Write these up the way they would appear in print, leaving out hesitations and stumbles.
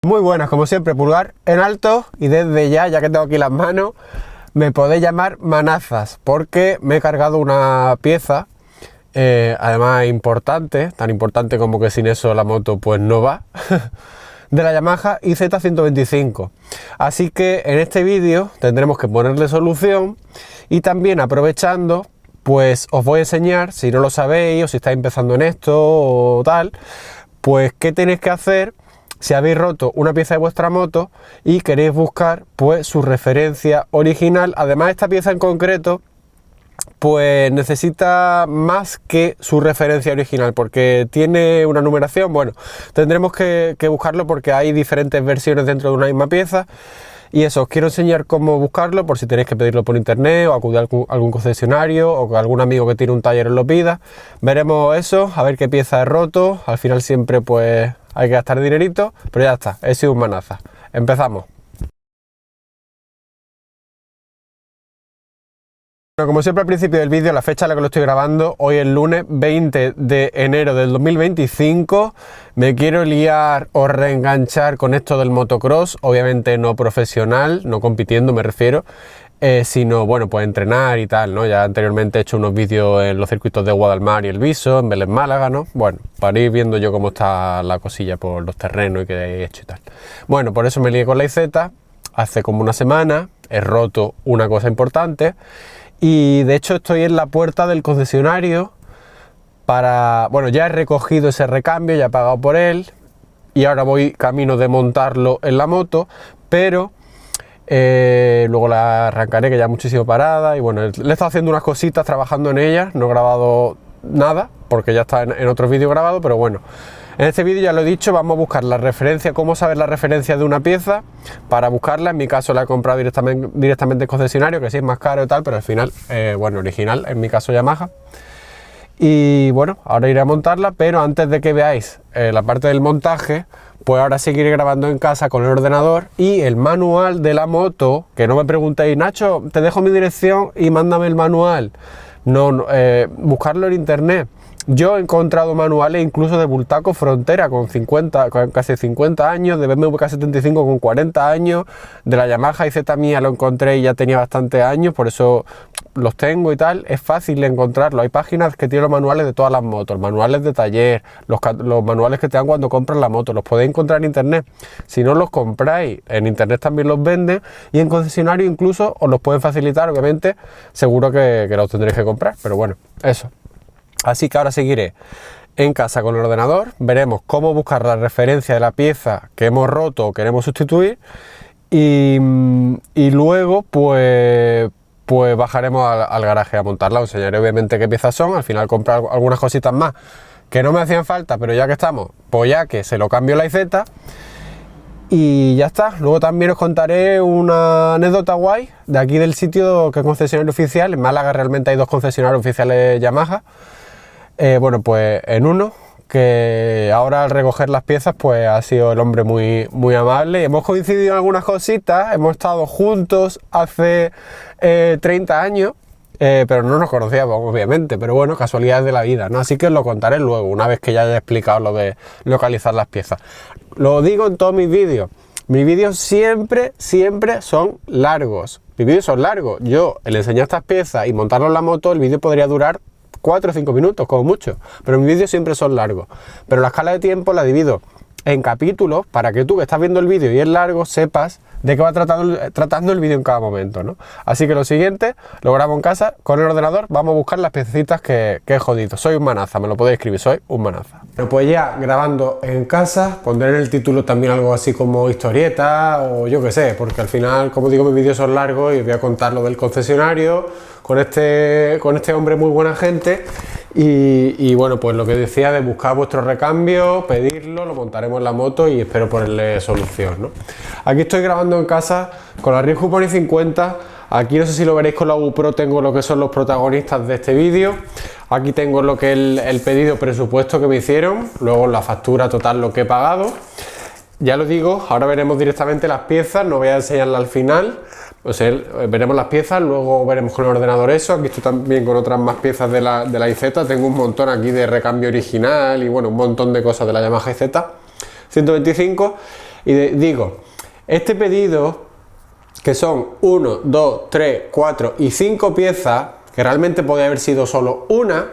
Muy buenas, como siempre, pulgar en alto, y desde ya que tengo aquí las manos, me podéis llamar manazas, porque me he cargado una pieza, además importante, tan importante como que sin eso la moto pues no va, de la Yamaha IZ125. Así que en este vídeo tendremos que ponerle solución, y también aprovechando, pues os voy a enseñar, si no lo sabéis o si estáis empezando en esto o tal, pues qué tenéis que hacer si habéis roto una pieza de vuestra moto y queréis buscar pues su referencia original. Además, esta pieza en concreto pues necesita más que su referencia original, porque tiene una numeración. Bueno, tendremos que buscarlo porque hay diferentes versiones dentro de una misma pieza. Y eso, os quiero enseñar cómo buscarlo, por si tenéis que pedirlo por internet o acudir a algún concesionario o que algún amigo que tiene un taller os lo pida. Veremos eso, a ver qué pieza he roto. Al final siempre pues hay que gastar dinerito, pero ya está, he sido un manaza. Empezamos. Bueno, como siempre al principio del vídeo, la fecha a la que lo estoy grabando, hoy es lunes 20 de enero del 2025. Me quiero liar o reenganchar con esto del motocross, obviamente no profesional, no compitiendo me refiero, sino bueno, pues entrenar y tal, ¿no? Ya anteriormente he hecho unos vídeos en los circuitos de Guadalmar y El Viso, en Vélez Málaga, ¿no? Bueno, para ir viendo yo cómo está la cosilla por los terrenos y qué he hecho y tal. Bueno, por eso me lié con la IZ, hace como una semana, he roto una cosa importante. Y de hecho estoy en la puerta del concesionario para... Bueno, ya he recogido ese recambio, ya he pagado por él y ahora voy camino de montarlo en la moto, pero luego la arrancaré, que ya muchísimo parada, y bueno, le he estado haciendo unas cositas, trabajando en ellas, no he grabado nada porque ya está en otro vídeo grabado, pero bueno. En este vídeo, ya lo he dicho, vamos a buscar la referencia, cómo saber la referencia de una pieza. Para buscarla, en mi caso la he comprado directamente en concesionario, que sí es más caro y tal, pero al final, bueno, original, en mi caso Yamaha. Y bueno, ahora iré a montarla, pero antes de que veáis la parte del montaje, pues ahora seguiré grabando en casa con el ordenador y el manual de la moto. Que no me preguntéis, Nacho, te dejo mi dirección y mándame el manual. No, buscarlo en internet. Yo he encontrado manuales incluso de Bultaco Frontera con casi 50 años, de BMW K75 con 40 años, de la Yamaha IZ mía lo encontré y ya tenía bastantes años, por eso los tengo y tal. Es fácil de encontrarlo, hay páginas que tienen los manuales de todas las motos, manuales de taller, los manuales que te dan cuando compras la moto, los podéis encontrar en internet. Si no los compráis, en internet también los venden, y en concesionario incluso os los pueden facilitar, obviamente, seguro que los tendréis que comprar, pero bueno, eso. Así que ahora seguiré en casa con el ordenador, veremos cómo buscar la referencia de la pieza que hemos roto o queremos sustituir, y luego pues bajaremos al garaje a montarla. Os enseñaré obviamente qué piezas son, al final comprar algunas cositas más que no me hacían falta, pero ya que estamos, pues ya que se lo cambio la IZ y ya está. Luego también os contaré una anécdota guay de aquí del sitio, que es concesionario oficial. En Málaga realmente hay dos concesionarios oficiales Yamaha. Bueno, pues en uno, que ahora al recoger las piezas pues ha sido el hombre muy amable. Hemos coincidido en algunas cositas, hemos estado juntos hace 30 años, pero no nos conocíamos obviamente, pero bueno, casualidades de la vida, ¿no? Así que os lo contaré luego, una vez que ya haya explicado lo de localizar las piezas. Lo digo en todos mis vídeos siempre son largos. Mis vídeos son largos. Yo, el enseñar estas piezas y montarlo en la moto, el vídeo podría durar 4 o 5 minutos como mucho, pero mis vídeos siempre son largos. Pero la escala de tiempo la divido en capítulos para que tú, que estás viendo el vídeo y es largo, sepas de qué va tratando el vídeo en cada momento, ¿no? Así que lo siguiente lo grabo en casa con el ordenador. Vamos a buscar las piecitas que he jodido. Soy un manaza, me lo podéis escribir, soy un manaza. Pero pues ya grabando en casa, pondré en el título también algo así como historieta o yo qué sé, porque al final, como digo, mis vídeos son largos y voy a contar lo del concesionario con este hombre muy buena gente. Y bueno, pues lo que decía de buscar vuestro recambio, pedirlo, lo montaremos en la moto y espero ponerle solución, ¿no? Aquí estoy grabando en casa con la Ryugu Pony 50. Aquí no sé si lo veréis con la GoPro, tengo lo que son los protagonistas de este vídeo. Aquí tengo lo que es el pedido presupuesto que me hicieron, luego la factura total, lo que he pagado. Ya lo digo, ahora veremos directamente las piezas, no voy a enseñarla al final. O sea, veremos las piezas, luego veremos con el ordenador eso. Aquí estoy también con otras más piezas de la IZ. Tengo un montón aquí de recambio original y bueno, un montón de cosas de la Yamaha IZ 125. y digo, este pedido, que son 1, 2, 3, 4 y 5 piezas, que realmente podría haber sido solo una,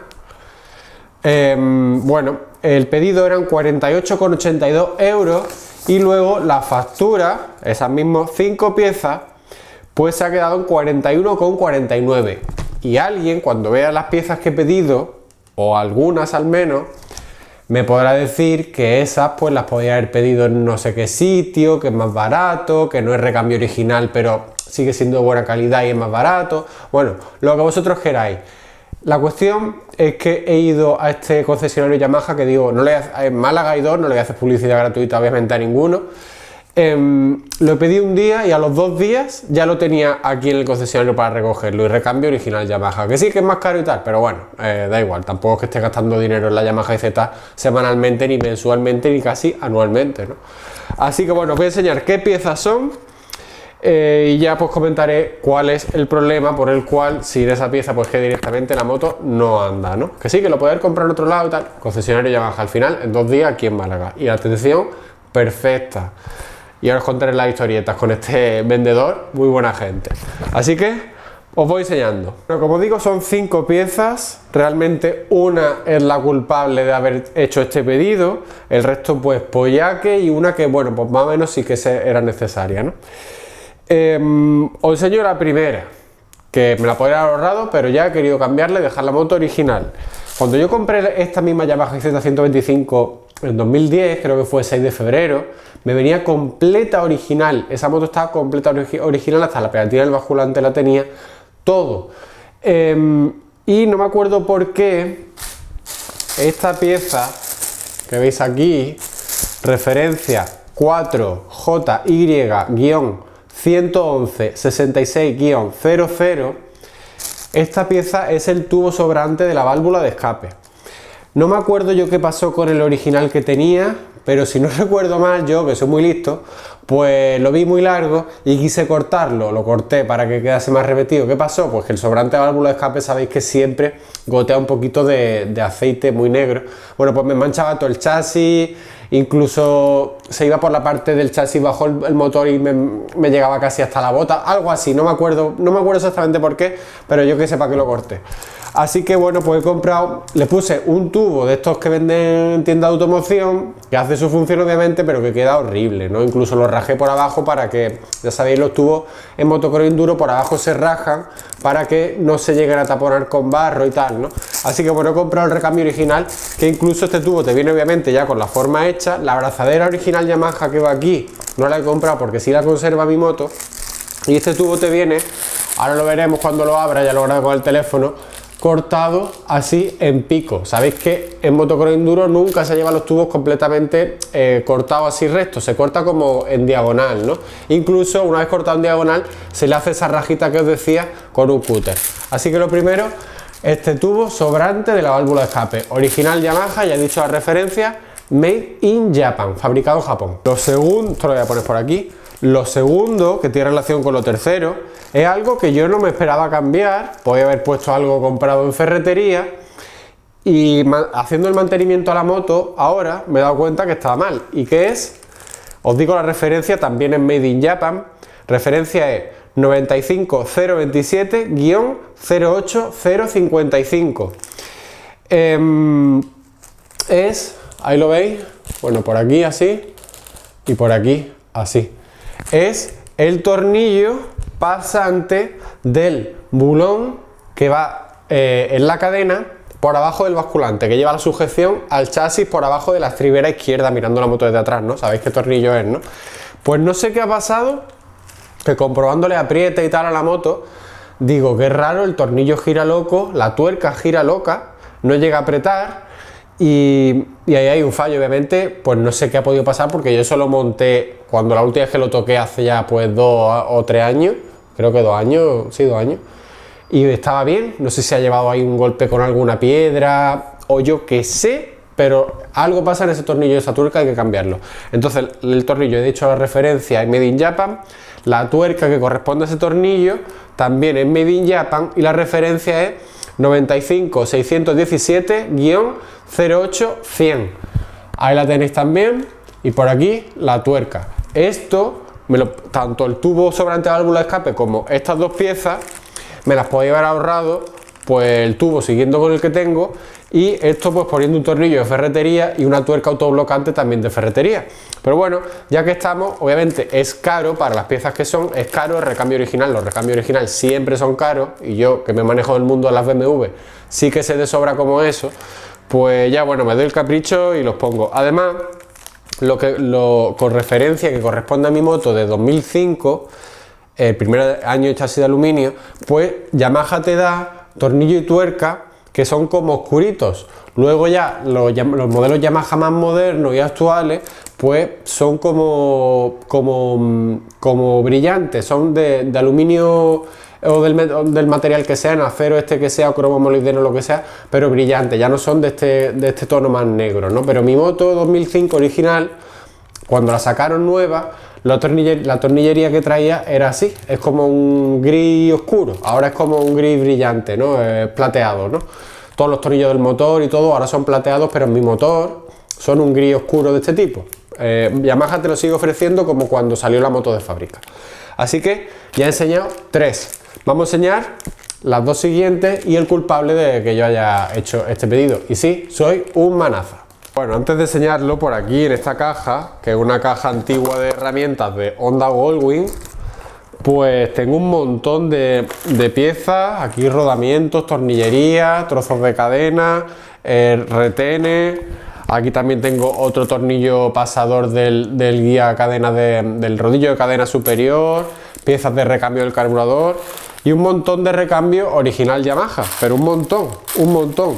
bueno, el pedido eran 48,82 euros y luego la factura, esas mismas 5 piezas, pues se ha quedado en 41,49. Y alguien, cuando vea las piezas que he pedido, o algunas al menos, me podrá decir que esas pues las podría haber pedido en no sé qué sitio, que es más barato, que no es recambio original, pero sigue siendo de buena calidad y es más barato. Bueno, lo que vosotros queráis. La cuestión es que he ido a este concesionario Yamaha, que digo, en Málaga hay dos, no le voy a hacer publicidad gratuita obviamente a ninguno. Lo he pedido un día y a los 2 días ya lo tenía aquí en el concesionario para recogerlo, y recambio original Yamaha, que sí que es más caro y tal, pero bueno, da igual, tampoco es que esté gastando dinero en la Yamaha EZ semanalmente, ni mensualmente, ni casi anualmente, ¿no? Así que bueno, os voy a enseñar qué piezas son y ya pues comentaré cuál es el problema por el cual sin esa pieza pues que directamente la moto no anda, ¿no? Que sí, que lo podéis comprar en otro lado y tal, concesionario Yamaha al final, en 2 días aquí en Málaga, y la atención perfecta. Y ahora os contaré las historietas con este vendedor, muy buena gente. Así que os voy enseñando. Pero como digo, son 5 piezas, realmente una es la culpable de haber hecho este pedido, el resto pues pollaque, y una que bueno, pues más o menos sí que era necesaria, ¿no? Os enseño la primera, que me la podría haber ahorrado, pero ya he querido cambiarla y dejar la moto original. Cuando yo compré esta misma Yamaha Z125 en 2010, creo que fue el 6 de febrero, me venía completa original. Esa moto estaba completa original, hasta la pegatina del basculante la tenía, todo. Y no me acuerdo por qué esta pieza que veis aquí, referencia 4JY-11166-00, esta pieza es el tubo sobrante de la válvula de escape. No me acuerdo yo qué pasó con el original que tenía, pero si no recuerdo mal, yo que soy muy listo, pues lo vi muy largo y quise cortarlo, lo corté para que quedase más repetido. ¿Qué pasó? Pues que el sobrante de válvula de escape sabéis que siempre gotea un poquito de aceite muy negro. Bueno, pues me manchaba todo el chasis, incluso se iba por la parte del chasis bajo el motor y me llegaba casi hasta la bota, algo así, no me acuerdo exactamente por qué, pero yo que sé para qué lo corté. Así que bueno, pues he comprado, le puse un tubo de estos que venden en tienda de automoción, que hace su función obviamente, pero que queda horrible, ¿no? Incluso lo rajé por abajo para que, ya sabéis, los tubos en motocross enduro por abajo se rajan para que no se lleguen a taponar con barro y tal, ¿no? Así que bueno, he comprado el recambio original, que incluso este tubo te viene obviamente ya con la forma hecha. La abrazadera original Yamaha que va aquí no la he comprado porque sí la conserva mi moto, y este tubo te viene, ahora lo veremos cuando lo abra, ya lo grabo con el teléfono, cortado así en pico. Sabéis que en motocross enduro nunca se llevan los tubos completamente cortados así rectos, se corta como en diagonal, ¿no? Incluso una vez cortado en diagonal se le hace esa rajita que os decía con un cúter. Así que lo primero, este tubo sobrante de la válvula de escape original Yamaha, ya he dicho la referencia, Made in Japan, fabricado en Japón. Lo segundo, esto lo voy a poner por aquí. Lo segundo, que tiene relación con lo tercero, es algo que yo no me esperaba cambiar. Podía haber puesto algo comprado en ferretería, y haciendo el mantenimiento a la moto ahora me he dado cuenta que estaba mal. ¿Y qué es? Os digo la referencia, también es Made in Japan. Referencia es 95027-08055. Ahí lo veis, bueno, por aquí así y por aquí así. Es el tornillo pasante del bulón que va en la cadena por abajo del basculante, que lleva la sujeción al chasis por abajo de la estribera izquierda, mirando la moto desde atrás, ¿no? Sabéis qué tornillo es, ¿no? Pues no sé qué ha pasado, que comprobándole apriete y tal a la moto, digo, qué raro, el tornillo gira loco, la tuerca gira loca, no llega a apretar, y ahí hay un fallo, obviamente. Pues no sé qué ha podido pasar, porque yo solo monté cuando la última vez que lo toqué hace ya pues 2 o 3 años, creo que 2 años, sí, 2 años, y estaba bien. No sé si ha llevado ahí un golpe con alguna piedra o yo qué sé, pero algo pasa en ese tornillo de esa tuerca, hay que cambiarlo. Entonces el tornillo, he dicho la referencia, es Made in Japan, la tuerca que corresponde a ese tornillo también es Made in Japan, y la referencia es 95617-08100. Ahí la tenéis también, y por aquí la tuerca. Esto, tanto el tubo sobrante de válvula de escape como estas dos piezas, me las podía haber ahorrado, pues el tubo siguiendo con el que tengo, y esto pues poniendo un tornillo de ferretería y una tuerca autoblocante también de ferretería. Pero bueno, ya que estamos, obviamente es caro para las piezas que son, es caro el recambio original, los recambios originales siempre son caros, y yo que me manejo del mundo de las BMW sí que sé de sobra como eso, pues ya bueno, me doy el capricho y los pongo. Además, con referencia que corresponde a mi moto de 2005, el primer año de chasis de aluminio, pues Yamaha te da tornillo y tuerca que son como oscuritos. Luego ya los modelos Yamaha más modernos y actuales pues son como brillantes, son de aluminio o del material que sea, en acero que sea, o cromo molibdeno, lo que sea, pero brillantes, ya no son de este tono más negro, ¿no? Pero mi moto 2005 original, cuando la sacaron nueva, la tornillería que traía era así, es como un gris oscuro, ahora es como un gris brillante, ¿no? Plateado, ¿no? Todos los tornillos del motor y todo ahora son plateados, pero en mi motor son un gris oscuro de este tipo. Yamaha te lo sigue ofreciendo como cuando salió la moto de fábrica. Así que ya he enseñado 3. Vamos a enseñar las 2 siguientes y el culpable de que yo haya hecho este pedido. Y sí, soy un manaza. Bueno, antes de enseñarlo, por aquí en esta caja, que es una caja antigua de herramientas de Honda Goldwing, pues tengo un montón de piezas, aquí rodamientos, tornillería, trozos de cadena, retenes. Aquí también tengo otro tornillo pasador del guía cadena del rodillo de cadena superior, piezas de recambio del carburador y un montón de recambio original Yamaha, pero un montón.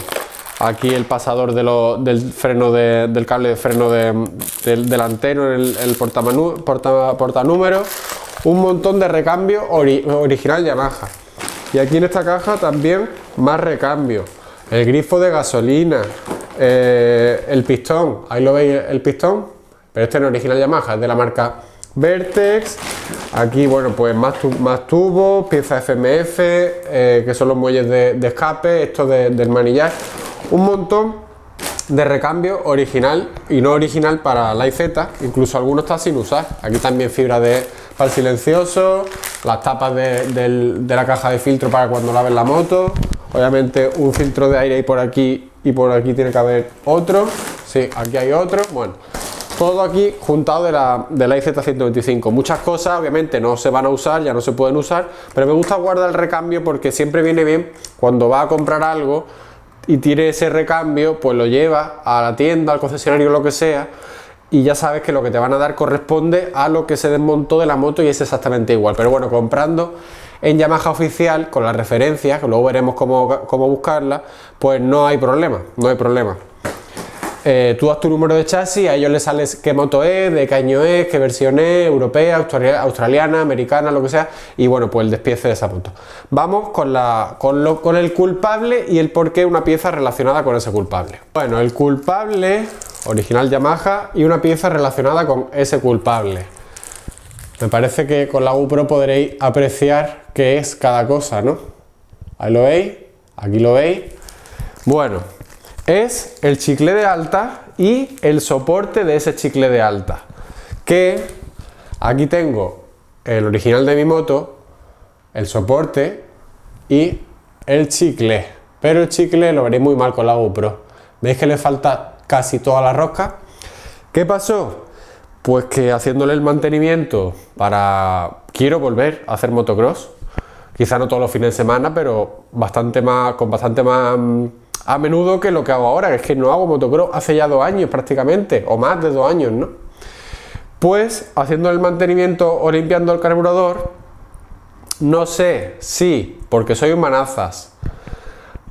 Aquí el pasador del freno del cable de freno del delantero, el portanúmeros, un montón de recambio original Yamaha. Y aquí en esta caja también más recambio, el grifo de gasolina, el pistón, ahí lo veis el pistón, pero este no es original Yamaha, es de la marca Vertex. Aquí bueno, pues más tubos, piezas FMF, que son los muelles de escape, esto del manillar, un montón de recambio original y no original para la IZ, incluso algunos está sin usar. Aquí también fibra para el silencioso, las tapas de la caja de filtro para cuando laves la moto, obviamente un filtro de aire y por aquí tiene que haber otro, sí, aquí hay otro, bueno, todo aquí juntado de la IZ125. Muchas cosas obviamente no se van a usar, ya no se pueden usar, pero me gusta guardar el recambio porque siempre viene bien cuando vas a comprar algo y tiene ese recambio, pues lo llevas a la tienda, al concesionario, lo que sea, y ya sabes que lo que te van a dar corresponde a lo que se desmontó de la moto y es exactamente igual. Pero bueno, comprando en Yamaha oficial, con las referencias, que luego veremos cómo buscarlas, pues no hay problema. Tú das tu número de chasis, a ellos les sales qué moto es, de qué año es, qué versión es, europea, australiana, americana, lo que sea, y bueno, pues el despiece de esa moto. Vamos con el culpable y el por qué una pieza relacionada con ese culpable. Bueno, el culpable, original Yamaha, y una pieza relacionada con ese culpable. Me parece que con la GoPro podréis apreciar qué es cada cosa, ¿no? Ahí lo veis, aquí lo veis. Bueno, es el chicle de alta y el soporte de ese chicle de alta. Que aquí tengo el original de mi moto, el soporte y el chicle. Pero el chicle lo veréis muy mal con la GoPro. ¿Veis que le falta casi toda la rosca? ¿Qué pasó? Pues que haciéndole el mantenimiento quiero volver a hacer motocross, quizá no todos los fines de semana, pero con bastante más a menudo que lo que hago ahora, que es que no hago motocross hace ya 2 años prácticamente, o más de 2 años, ¿no? Pues haciendo el mantenimiento o limpiando el carburador, no sé si porque soy un manazas,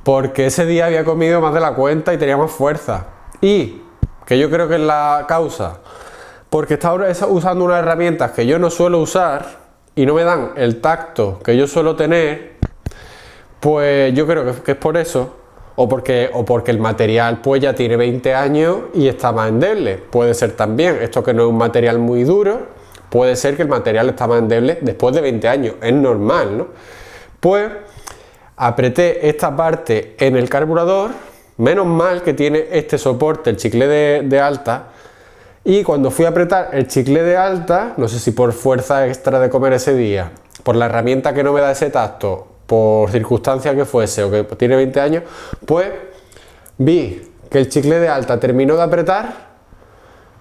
porque ese día había comido más de la cuenta y tenía más fuerza, y que yo creo que es la causa, porque estaba usando unas herramientas que yo no suelo usar y no me dan el tacto que yo suelo tener, pues yo creo que es por eso, o porque el material pues ya tiene 20 años y está más endeble. Puede ser también, esto que no es un material muy duro, puede ser que el material está más endeble después de 20 años, es normal, ¿no? Pues apreté esta parte en el carburador, menos mal que tiene este soporte, el chicle de alta, Y cuando fui a apretar el chicle de alta, no sé si por fuerza extra de comer ese día, por la herramienta que no me da ese tacto, por circunstancia que fuese o que tiene 20 años, pues vi que el chicle de alta terminó de apretar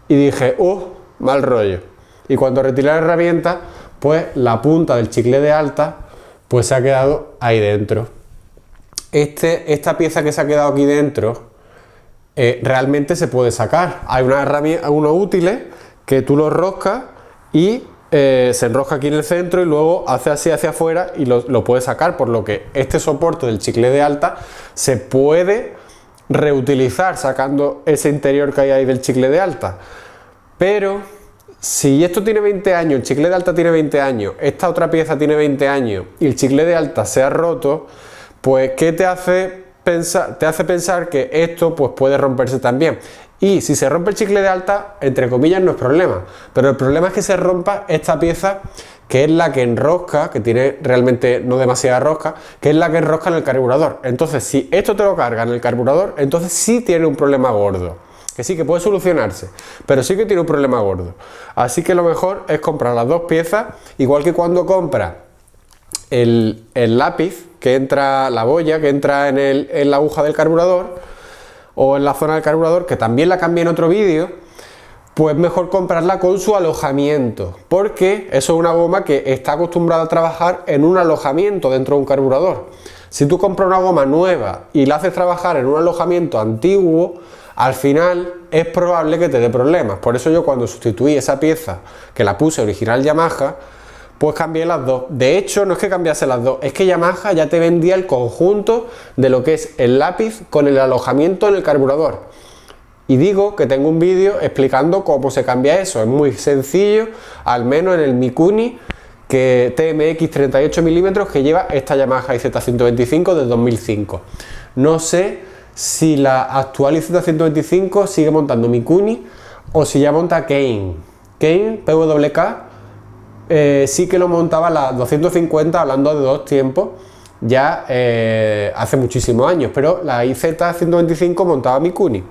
y dije, mal rollo. Y cuando retiré la herramienta, pues la punta del chicle de alta pues se ha quedado ahí dentro. Esta pieza que se ha quedado aquí dentro realmente se puede sacar. Hay una herramienta, unos útiles que tú los roscas y se enrosca aquí en el centro y luego hace así hacia afuera y lo puedes sacar, por lo que este soporte del chicle de alta se puede reutilizar sacando ese interior que hay ahí del chicle de alta. Pero si esto tiene 20 años, el chicle de alta tiene 20 años, esta otra pieza tiene 20 años y el chicle de alta se ha roto, pues ¿qué te hace pensar? Te hace pensar que esto pues puede romperse también. Y si se rompe el chicle de alta, entre comillas, no es problema, pero el problema es que se rompa esta pieza, que es la que enrosca, que tiene realmente no demasiada rosca, que es la que enrosca en el carburador. Entonces, si esto te lo carga en el carburador, entonces sí tiene un problema gordo, que sí que puede solucionarse, pero sí que tiene un problema gordo. Así que lo mejor es comprar las dos piezas, igual que cuando compras el lápiz que entra, la boya que entra en la aguja del carburador o en la zona del carburador, que también la cambié en otro vídeo, pues mejor comprarla con su alojamiento, porque eso es una goma que está acostumbrada a trabajar en un alojamiento dentro de un carburador. Si tú compras una goma nueva y la haces trabajar en un alojamiento antiguo, al final es probable que te dé problemas. Por eso yo cuando sustituí esa pieza, que la puse original Yamaha, pues cambié las dos. De hecho, no es que cambiase las dos, es que Yamaha ya te vendía el conjunto de lo que es el lápiz con el alojamiento en el carburador. Y digo que tengo un vídeo explicando cómo se cambia eso. Es muy sencillo, al menos en el Mikuni que TMX 38 mm que lleva esta Yamaha IZ125 del 2005. No sé si la actual IZ125 sigue montando Mikuni o si ya monta Kane. Kane, PWK, sí que lo montaba la 250, hablando de dos tiempos, ya hace muchísimos años, pero la IZ125 montaba Mikuni.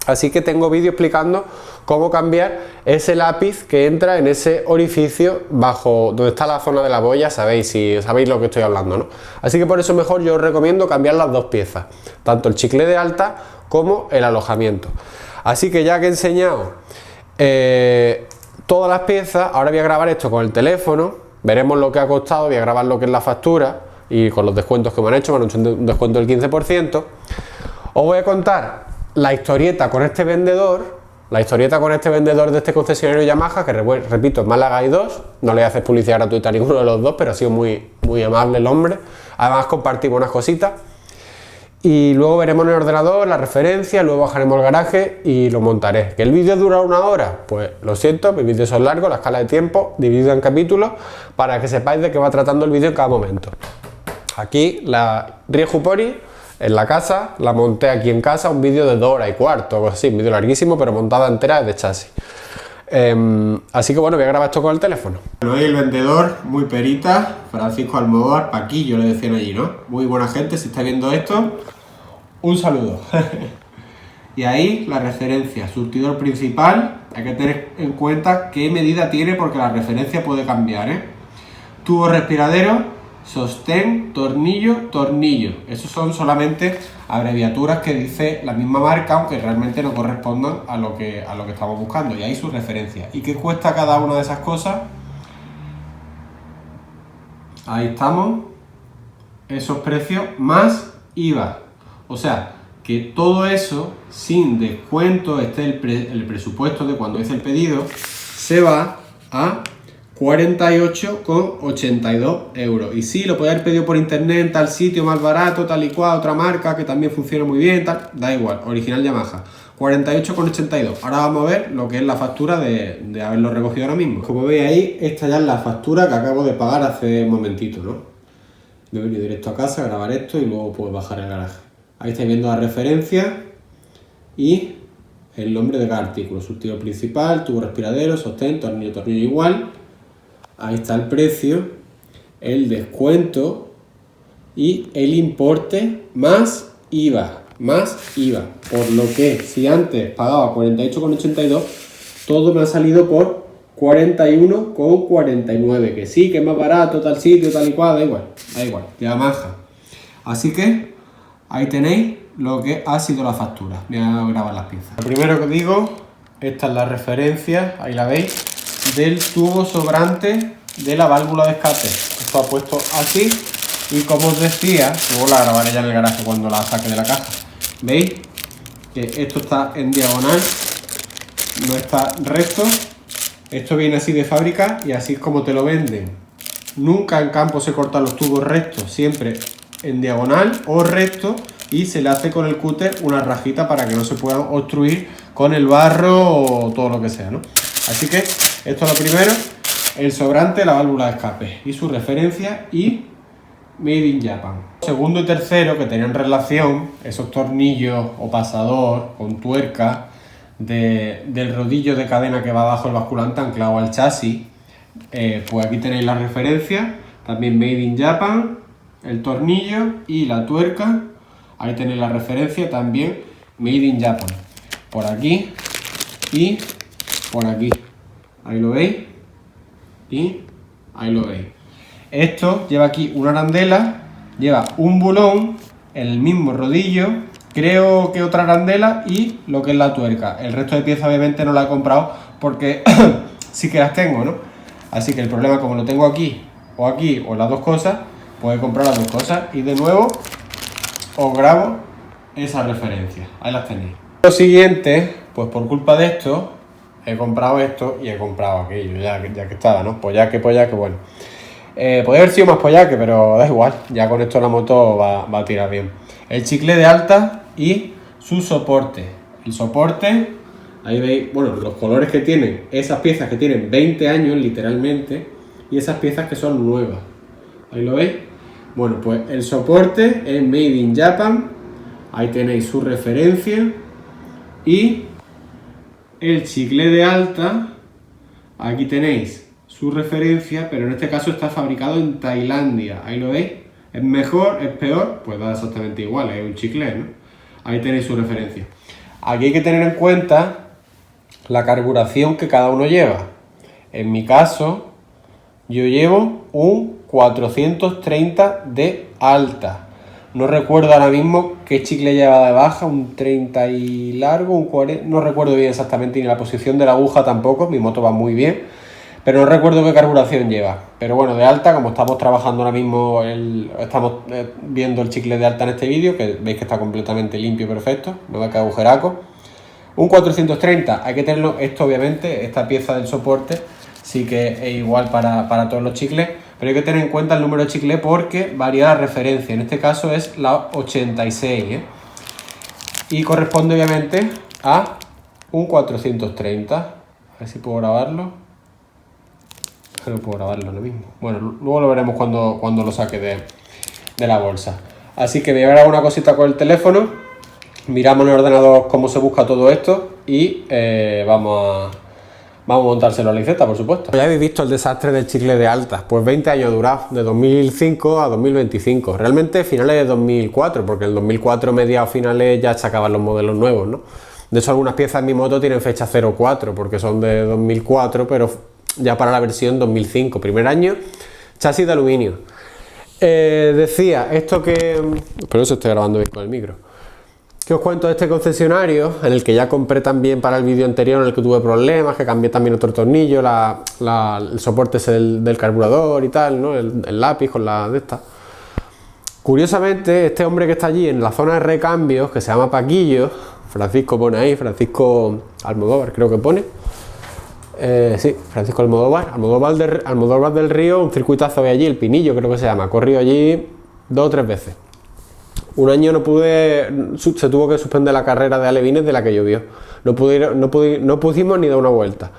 Así que tengo vídeo explicando cómo cambiar ese lápiz que entra en ese orificio bajo donde está la zona de la boya, sabéis lo que estoy hablando, ¿no? Así que por eso mejor yo os recomiendo cambiar las dos piezas, tanto el chicle de alta como el alojamiento. Así que ya que he enseñado todas las piezas, ahora voy a grabar esto con el teléfono, veremos lo que ha costado, voy a grabar lo que es la factura y con los descuentos que me han hecho, me han hecho un descuento del 15%. Os voy a contar la historieta con este vendedor, de este concesionario Yamaha, que repito, en Málaga hay dos, no le haces publicidad gratuita a ninguno de los dos, pero ha sido muy, muy amable el hombre, además compartimos unas cositas. Y luego veremos en el ordenador la referencia, luego bajaremos al garaje y lo montaré. ¿Que el vídeo dura 1 hora? Pues lo siento, mis vídeos son largos, la escala de tiempo, dividido en capítulos, para que sepáis de qué va tratando el vídeo en cada momento. Aquí la Ryujupori, en la casa, la monté aquí en casa, un vídeo de 2 horas y cuarto, algo así, un vídeo larguísimo, pero montada entera de chasis. Así que bueno, voy a grabar esto con el teléfono. Bueno, ahí el vendedor, muy perita, Francisco Almodóvar, Paquillo le decían allí, ¿no? Muy buena gente, si está viendo esto, un saludo. Y ahí la referencia, surtidor principal, hay que tener en cuenta qué medida tiene porque la referencia puede cambiar, ¿eh? Tubo respiradero, sostén, tornillo, tornillo. Esos son solamente abreviaturas que dice la misma marca, aunque realmente no correspondan a lo que estamos buscando. Y ahí su referencia. ¿Y qué cuesta cada una de esas cosas? Ahí estamos. Esos precios más IVA. O sea, que todo eso, sin descuento, el presupuesto de cuando hice el pedido, se va a 48,82 euros. Y sí, lo podéis haber pedido por internet en tal sitio más barato, tal y cual, otra marca que también funciona muy bien, tal, da igual, original Yamaha. 48,82. Ahora vamos a ver lo que es la factura de haberlo recogido ahora mismo. Como veis ahí, esta ya es la factura que acabo de pagar hace un momentito, ¿no? Me he venido directo a casa a grabar esto y luego puedo bajar el garaje. Ahí estáis viendo la referencia y el nombre de cada artículo. Surtidor principal, tubo respiradero, sostén, tornillo, tornillo igual. Ahí está el precio, el descuento y el importe más IVA. Por lo que si antes pagaba 48,82, todo me ha salido por 41,49, que sí, que es más barato, tal sitio, tal y cual, da igual, Yamaha. Así que ahí tenéis lo que ha sido la factura. Voy a grabar las piezas. Lo primero que digo, esta es la referencia, ahí la veis, del tubo sobrante de la válvula de escape. Esto ha puesto así y como os decía, luego la grabaré ya en el garaje cuando la saque de la caja. ¿Veis? Que esto está en diagonal, no está recto. Esto viene así de fábrica y así es como te lo venden. Nunca en campo se cortan los tubos rectos, siempre en diagonal o recto, y se le hace con el cúter una rajita para que no se puedan obstruir con el barro o todo lo que sea, ¿no? Así que esto es lo primero, el sobrante, la válvula de escape y su referencia y Made in Japan. Segundo y tercero, que tenían relación, esos tornillos o pasador con tuerca del rodillo de cadena que va abajo el basculante anclado al chasis, pues aquí tenéis la referencia, también Made in Japan, el tornillo y la tuerca, ahí tenéis la referencia también Made in Japan, por aquí y por aquí, ahí lo veis y ahí lo veis. Esto lleva aquí una arandela, lleva un bulón, el mismo rodillo, creo que otra arandela y lo que es la tuerca. El resto de piezas obviamente no la he comprado porque sí que las tengo, ¿no? Así que el problema, como lo tengo aquí o las dos cosas, pues he comprado las dos cosas y de nuevo os grabo esas referencias. Ahí las tenéis. Lo siguiente, pues por culpa de esto, he comprado esto y he comprado aquello, ya que estaba, ¿no? Pollaque, bueno. Podría haber sido más pollaque, pero da igual, ya con esto la moto va a tirar bien. El chicle de alta y su soporte. El soporte, ahí veis, bueno, los colores que tienen, esas piezas que tienen 20 años literalmente y esas piezas que son nuevas. Ahí lo veis. Bueno, pues el soporte es Made in Japan, ahí tenéis su referencia y el chicle de alta, aquí tenéis su referencia, pero en este caso está fabricado en Tailandia, ahí lo veis. ¿Es mejor? ¿Es peor? Pues da exactamente igual, es un chicle, ¿no? Ahí tenéis su referencia. Aquí hay que tener en cuenta la carburación que cada uno lleva. En mi caso, yo llevo un 430 de alta. No recuerdo ahora mismo qué chicle lleva de baja, un 30 y largo, un 40, no recuerdo bien exactamente ni la posición de la aguja tampoco, mi moto va muy bien. Pero no recuerdo qué carburación lleva. Pero bueno, de alta, como estamos trabajando ahora mismo, estamos viendo el chicle de alta en este vídeo, que veis que está completamente limpio, perfecto, no me cae agujeraco. Un 430, hay que tenerlo, esto obviamente, esta pieza del soporte, sí que es igual para todos los chicles, pero hay que tener en cuenta el número de chicle porque varía la referencia, en este caso es la 86, y corresponde obviamente a un 430, a ver si puedo grabarlo. No puedo grabarlo ahora mismo. Bueno, luego lo veremos cuando lo saque de la bolsa. Así que voy a grabar una cosita con el teléfono, miramos en el ordenador cómo se busca todo esto y vamos a montárselo a la Isetta, por supuesto. Ya habéis visto el desastre del chicle de alta, pues 20 años durado, de 2005 a 2025. Realmente finales de 2004, porque en el 2004 mediados finales ya sacaban los modelos nuevos, ¿no? De hecho, algunas piezas en mi moto tienen fecha 04, porque son de 2004, pero ya para la versión 2005, primer año, chasis de aluminio. Decía, esto que... Espero que se esté grabando bien con el micro. Que os cuento de este concesionario, en el que ya compré también para el vídeo anterior, en el que tuve problemas, que cambié también otro tornillo, el soporte ese del carburador y tal, ¿no? El lápiz con la de esta. Curiosamente, este hombre que está allí en la zona de recambios, que se llama Paquillo, Francisco pone ahí, Francisco Almodóvar creo que pone. Sí, Francisco Almodóvar del Río, un circuitazo de allí, el Pinillo creo que se llama, corrió allí 2 o 3 veces. Un año se tuvo que suspender la carrera de alevines de la que llovió, no pudimos ni dar una vuelta.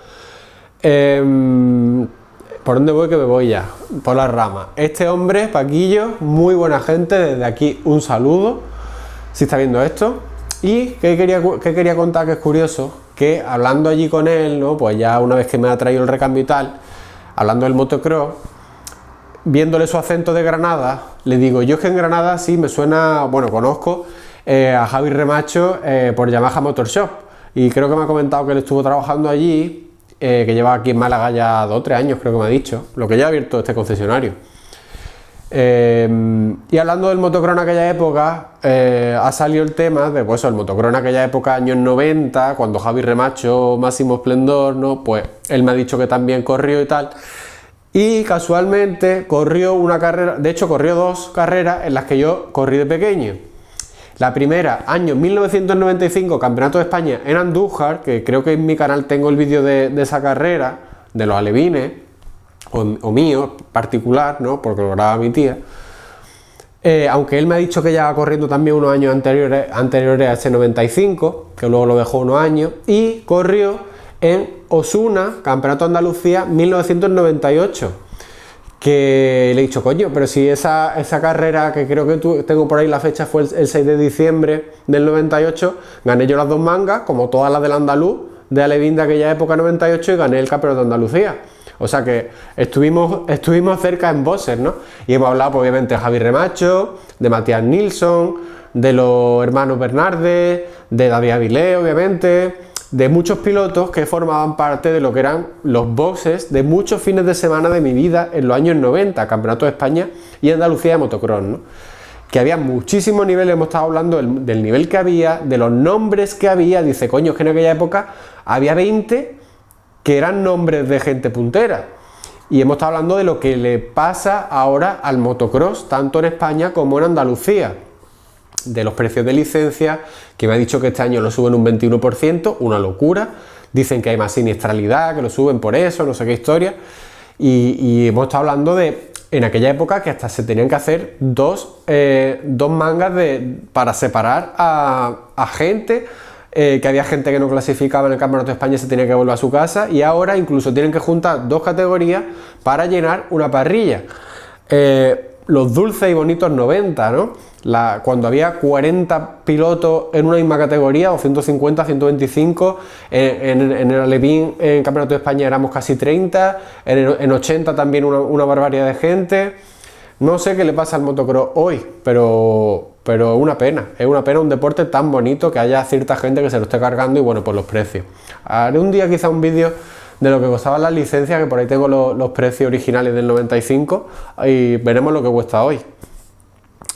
¿Por dónde voy? Que me voy ya, por las ramas. Este hombre, Paquillo, muy buena gente, desde aquí un saludo, si está viendo esto. Y ¿qué quería contar? Que es curioso, que hablando allí con él, ¿no? Pues ya una vez que me ha traído el recambio y tal, hablando del motocross, viéndole su acento de Granada, le digo, yo es que en Granada sí me suena, bueno, conozco a Javi Remacho por Yamaha Motor Shop, y creo que me ha comentado que él estuvo trabajando allí, que lleva aquí en Málaga ya 2 o 3 años, creo que me ha dicho, lo que ya ha abierto este concesionario. Y hablando del motocross en aquella época, ha salido el tema de pues, el motocross en aquella época, años 90, cuando Javi Remacho, máximo esplendor, ¿no? Pues él me ha dicho que también corrió y tal. Y casualmente corrió una carrera, de hecho corrió 2 carreras en las que yo corrí de pequeño. La primera, año 1995, Campeonato de España en Andújar, que creo que en mi canal tengo el vídeo de esa carrera, de los alevines, o mío, particular, ¿no? Porque lo grababa mi tía. Aunque él me ha dicho que ya va corriendo también unos años anteriores a ese 95, que luego lo dejó unos años, y corrió en Osuna, Campeonato de Andalucía, 1998. Que le he dicho, coño, pero si esa carrera, que creo que tengo por ahí la fecha, fue el 6 de diciembre del 98, gané yo las 2 mangas, como todas las del andaluz, de Alevín de aquella época 98, y gané el Campeonato de Andalucía. O sea que estuvimos cerca en boxes, ¿no? Y hemos hablado, pues, obviamente, de Javi Remacho, de Matías Nilsson, de los hermanos Bernardes, de David Avilés, obviamente, de muchos pilotos que formaban parte de lo que eran los boxes de muchos fines de semana de mi vida en los años 90, Campeonato de España y Andalucía de motocross, ¿no? Que había muchísimos niveles, hemos estado hablando del nivel que había, de los nombres que había. Dice, coño, es que en aquella época había 20 que eran nombres de gente puntera. Y hemos estado hablando de lo que le pasa ahora al motocross, tanto en España como en Andalucía. De los precios de licencia, que me ha dicho que este año lo suben un 21%, una locura. Dicen que hay más siniestralidad, que lo suben por eso, no sé qué historia. Y hemos estado hablando de, en aquella época, que hasta se tenían que hacer dos mangas para separar a gente, que había gente que no clasificaba en el Campeonato de España y se tenía que volver a su casa, y ahora incluso tienen que juntar 2 categorías para llenar una parrilla. Los dulces y bonitos 90, ¿no? Cuando había 40 pilotos en una misma categoría, o 150, 125, en el Alevín, en el Campeonato de España éramos casi 30, en 80 también una barbaridad de gente. No sé qué le pasa al motocross hoy, pero es una pena un deporte tan bonito que haya cierta gente que se lo esté cargando, y bueno, por los precios. Haré un día quizá un vídeo de lo que costaban las licencias, que por ahí tengo los precios originales del 95, y veremos lo que cuesta hoy.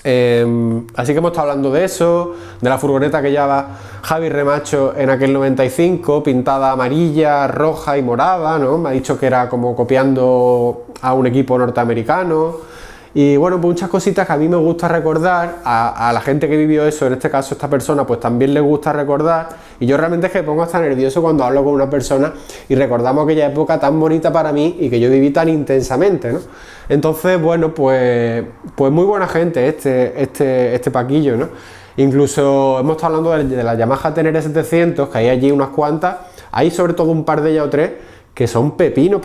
Así que hemos estado hablando de eso, de la furgoneta que llevaba Javi Remacho en aquel 95, pintada amarilla, roja y morada, ¿no? Me ha dicho que era como copiando a un equipo norteamericano. Y bueno, pues muchas cositas que a mí me gusta recordar, a la gente que vivió eso, en este caso esta persona, pues también le gusta recordar, y yo realmente es que me pongo hasta nervioso cuando hablo con una persona y recordamos aquella época tan bonita para mí y que yo viví tan intensamente, ¿no? Entonces, bueno, pues muy buena gente este Paquillo, ¿no? Incluso hemos estado hablando de la Yamaha Tenere 700, que hay allí unas cuantas, hay sobre todo un par de ellas o 3, que son pepinos,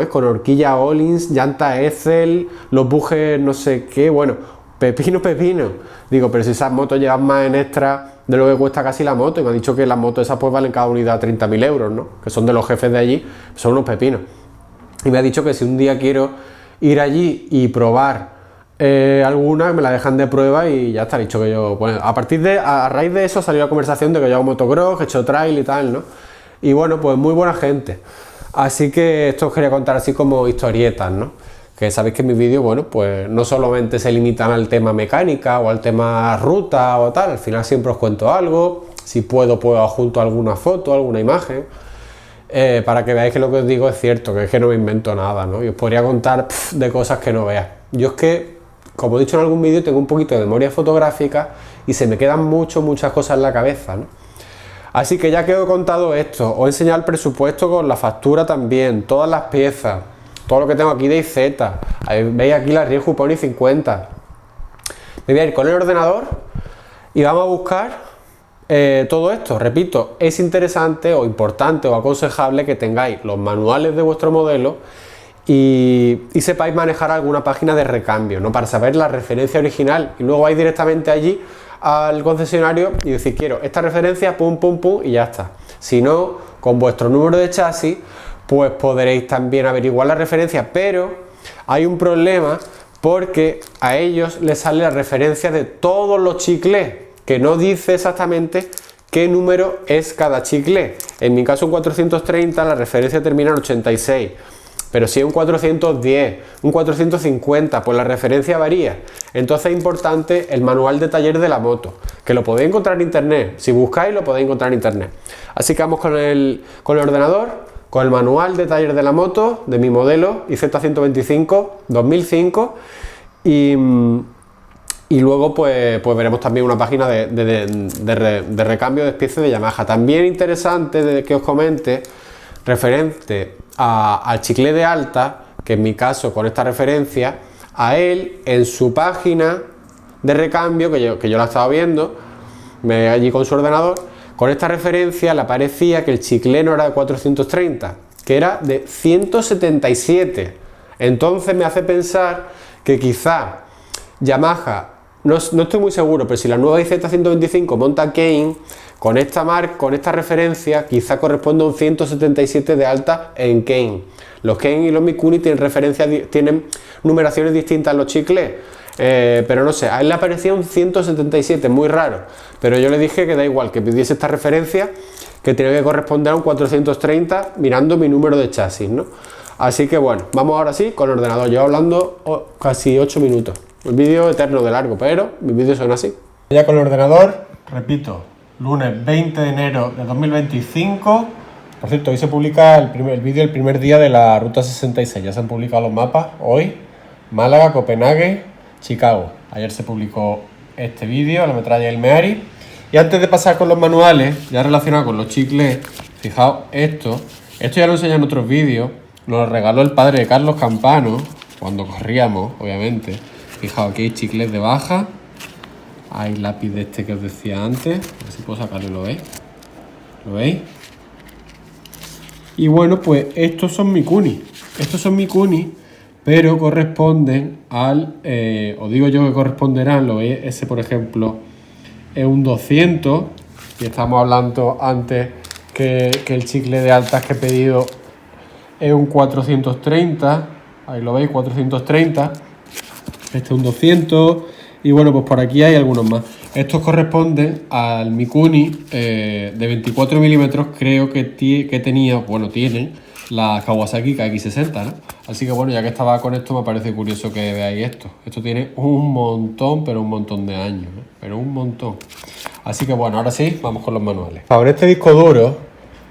con horquilla Öhlins, llanta Edsel, los bujes no sé qué, bueno, pepino. Digo, pero si esas motos llevan más en extra de lo que cuesta casi la moto, y me ha dicho que las motos esas pues valen cada unidad 30.000 euros, ¿no? Que son de los jefes de allí, son unos pepinos. Y me ha dicho que si un día quiero ir allí y probar alguna, me la dejan de prueba y ya está. Dicho que yo, bueno, a raíz de eso salió la conversación de que yo hago motocross, que he hecho trail y tal, ¿no? Y bueno, pues muy buena gente. Así que esto os quería contar así como historietas, ¿no? Que sabéis que mis vídeos, bueno, pues no solamente se limitan al tema mecánica o al tema ruta o tal, al final siempre os cuento algo, si puedo adjunto alguna foto, alguna imagen, para que veáis que lo que os digo es cierto, que es que no me invento nada, ¿no? Y os podría contar de cosas que no veas. Yo es que, como he dicho en algún vídeo, tengo un poquito de memoria fotográfica y se me quedan muchas cosas en la cabeza, ¿no? Así que ya que os he contado esto, os he enseñado el presupuesto con la factura también, todas las piezas, todo lo que tengo aquí de IZ, veis aquí la Rieju Pony 50. Me voy a ir con el ordenador y vamos a buscar todo esto. Repito, es interesante o importante o aconsejable que tengáis los manuales de vuestro modelo y sepáis manejar alguna página de recambio, ¿no? Para saber la referencia original, y luego vais directamente allí al concesionario y decir, quiero esta referencia, pum, y ya está. Si no, con vuestro número de chasis, pues podréis también averiguar la referencia, pero hay un problema porque a ellos les sale la referencia de todos los chiclés, que no dice exactamente qué número es cada chicle. En mi caso un 430, la referencia termina en 86. Pero si es un 410, un 450, pues la referencia varía. Entonces es importante el manual de taller de la moto, que lo podéis encontrar en internet. Si buscáis lo podéis encontrar en internet. Así que vamos con el ordenador, con el manual de taller de la moto, de mi modelo IZ125 2005. Y luego pues veremos también una página de recambio de especies de Yamaha. También interesante que os comente, referente al chicle de alta, que en mi caso con esta referencia, a él en su página de recambio, que yo la estaba viendo, allí con su ordenador, con esta referencia le aparecía que el chicle no era de 430, que era de 177. Entonces me hace pensar que quizá Yamaha, no estoy muy seguro, pero si la nueva IZ125 monta Kane, con esta referencia quizá corresponde a un 177 de alta en Kane. Los Kane y los Mikuni tienen numeraciones distintas en los chicles, pero no sé, a él le aparecía un 177, muy raro, pero yo le dije que da igual, que pidiese esta referencia, que tenía que corresponder a un 430 mirando mi número de chasis, ¿no? Así que bueno, vamos ahora sí con el ordenador. Llevo hablando casi 8 minutos. El vídeo eterno de largo, pero mis vídeos son así. Ya con el ordenador, repito, lunes 20 de enero de 2025. Por cierto, hoy se publica el vídeo el primer día de la Ruta 66. Ya se han publicado los mapas hoy. Málaga, Copenhague, Chicago. Ayer se publicó este vídeo, la metralla del Meari. Y antes de pasar con los manuales, ya relacionado con los chicles, fijaos, esto ya lo enseñé en otros vídeos. Nos lo regaló el padre de Carlos Campano, cuando corríamos, obviamente. Fijaos, aquí hay chicles de baja. Hay lápiz de este que os decía antes. A ver si puedo sacarlo, ¿lo veis? ¿Lo veis? Y bueno, pues estos son Mikuni. Estos son Mikuni, pero corresponden al... os digo yo que corresponderán, lo veis, ese por ejemplo es un 200. Y estamos hablando antes que el chicle de altas que he pedido es un 430. Ahí lo veis, 430. Este es un 200. Y bueno, pues por aquí hay algunos más. Estos corresponden al Mikuni de 24 milímetros, creo que tenía, bueno, tienen la Kawasaki KX60, ¿no? Así que bueno, ya que estaba con esto, me parece curioso que veáis esto. Esto tiene un montón, pero un montón de años, ¿no? Pero un montón. Así que bueno, ahora sí, vamos con los manuales. Para este disco duro,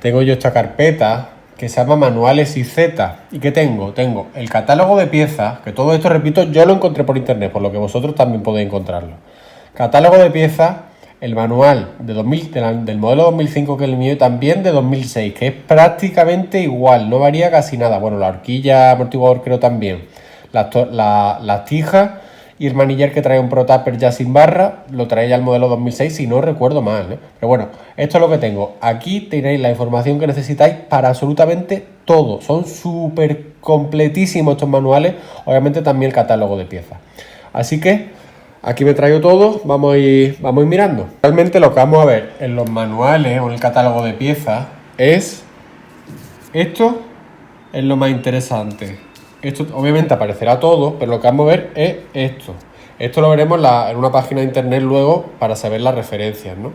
tengo yo esta carpeta que se llama Manuales IZ. ¿Y qué tengo? Tengo el catálogo de piezas, que todo esto, repito, yo lo encontré por internet, por lo que vosotros también podéis encontrarlo. Catálogo de piezas, el manual del modelo 2005, que es el mío, y también de 2006, que es prácticamente igual, no varía casi nada. Bueno, la horquilla, amortiguador creo también. Las tijas y el manillar que trae un Pro Tapper ya sin barra, lo trae ya el modelo 2006, si no recuerdo mal, ¿eh? Pero bueno, esto es lo que tengo. Aquí tenéis la información que necesitáis para absolutamente todo. Son súper completísimos estos manuales, obviamente también el catálogo de piezas. Así que aquí me traigo todo, vamos a ir mirando. Realmente lo que vamos a ver en los manuales o en el catálogo de piezas es esto, es lo más interesante. Esto obviamente aparecerá todo, pero lo que vamos a ver es esto. Esto lo veremos en una página de internet luego para saber las referencias, ¿no?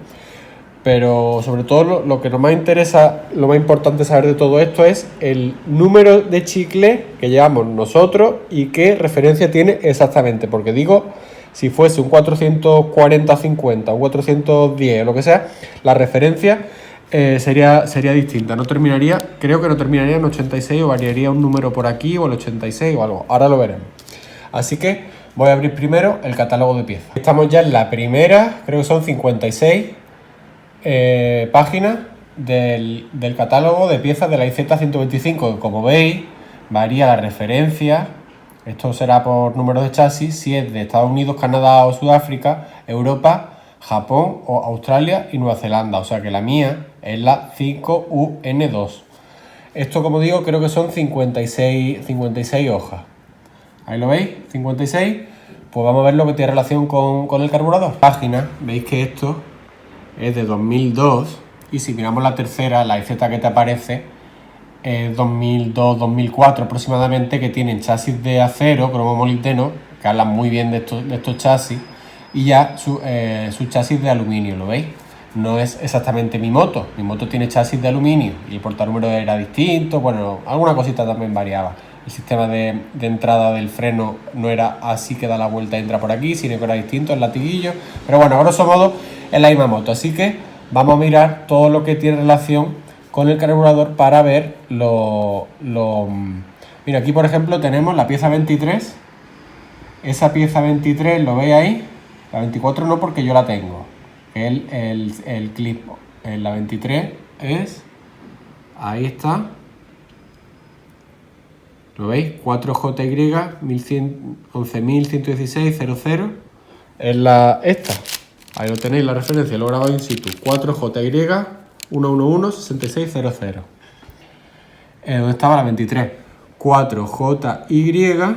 Pero sobre todo lo que nos más interesa, lo más importante saber de todo esto es el número de chicle que llevamos nosotros y qué referencia tiene exactamente. Porque digo, si fuese un 440-50, un 410 o lo que sea, la referencia sería distinta. Creo que no terminaría en 86 o variaría un número por aquí o el 86 o algo. Ahora lo veremos. Así que voy a abrir primero el catálogo de piezas. Estamos ya en la primera, creo que son 56 páginas del catálogo de piezas de la IZ125, que como veis varía la referencia. Esto será por número de chasis, si es de Estados Unidos, Canadá o Sudáfrica, Europa, Japón o Australia y Nueva Zelanda. O sea que la mía es la 5UN2. Esto, como digo, creo que son 56 hojas. Ahí lo veis, 56. Pues vamos a ver lo que tiene relación con el carburador. Página, veis que esto es de 2002. Y si miramos la tercera, la IZ que te aparece, es 2002-2004 aproximadamente, que tienen chasis de acero, cromo molibdeno, que hablan muy bien de estos chasis. Y ya su chasis de aluminio, ¿lo veis? no es exactamente mi moto. Mi moto tiene chasis de aluminio y el portanúmero era distinto, bueno, alguna cosita también variaba. El sistema de entrada del freno no era así que da la vuelta y entra por aquí, sino que era distinto, el latiguillo. Pero bueno, a grosso modo es la misma moto, así que vamos a mirar todo lo que tiene relación con el carburador para ver Mira, aquí por ejemplo tenemos la pieza 23. Esa pieza 23, ¿lo veis ahí? La 24 no, porque yo la tengo. El clip, la 23 es... Ahí está. ¿Lo veis? 4JY 11.116.00. Es esta. Ahí lo tenéis, la referencia, lo he grabado in situ. 4JY 111.6600. ¿Dónde estaba la 23? 4JY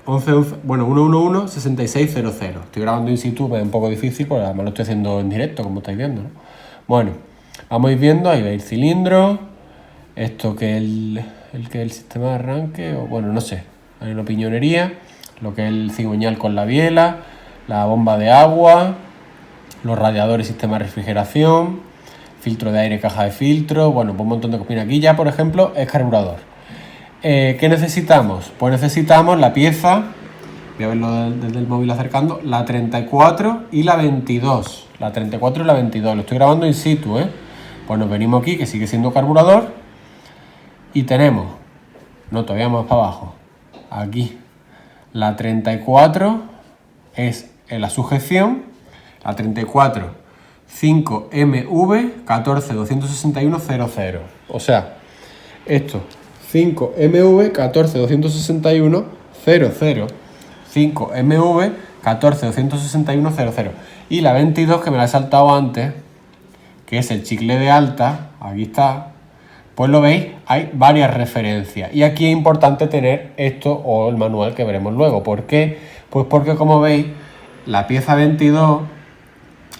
111.6600. Estoy grabando in situ, es un poco difícil, porque además lo estoy haciendo en directo, como estáis viendo, ¿no? Bueno, vamos a ir viendo, ahí veis el cilindro, esto que es el sistema de arranque, o bueno, no sé, hay una piñonería, lo que es el cigüeñal con la biela, la bomba de agua, los radiadores, sistema de refrigeración, filtro de aire, caja de filtro, bueno, pues un montón de cosas. Aquí ya, por ejemplo, es carburador. ¿Qué necesitamos? Pues necesitamos la pieza, voy a verlo desde el móvil acercando, la 34 y la 22. La 34 y la 22, lo estoy grabando in situ, ¿eh? Pues nos venimos aquí, que sigue siendo carburador, y tenemos, no, todavía más para abajo, aquí, la 34 es en la sujeción, la 34, 5MV 1426100. O sea, esto, 5MV 1426100. 5MV 1426100. Y la 22, que me la he saltado antes, que es el chicle de alta, aquí está, pues lo veis, hay varias referencias. Y aquí es importante tener esto o el manual que veremos luego. ¿Por qué? Pues porque, como veis, la pieza 22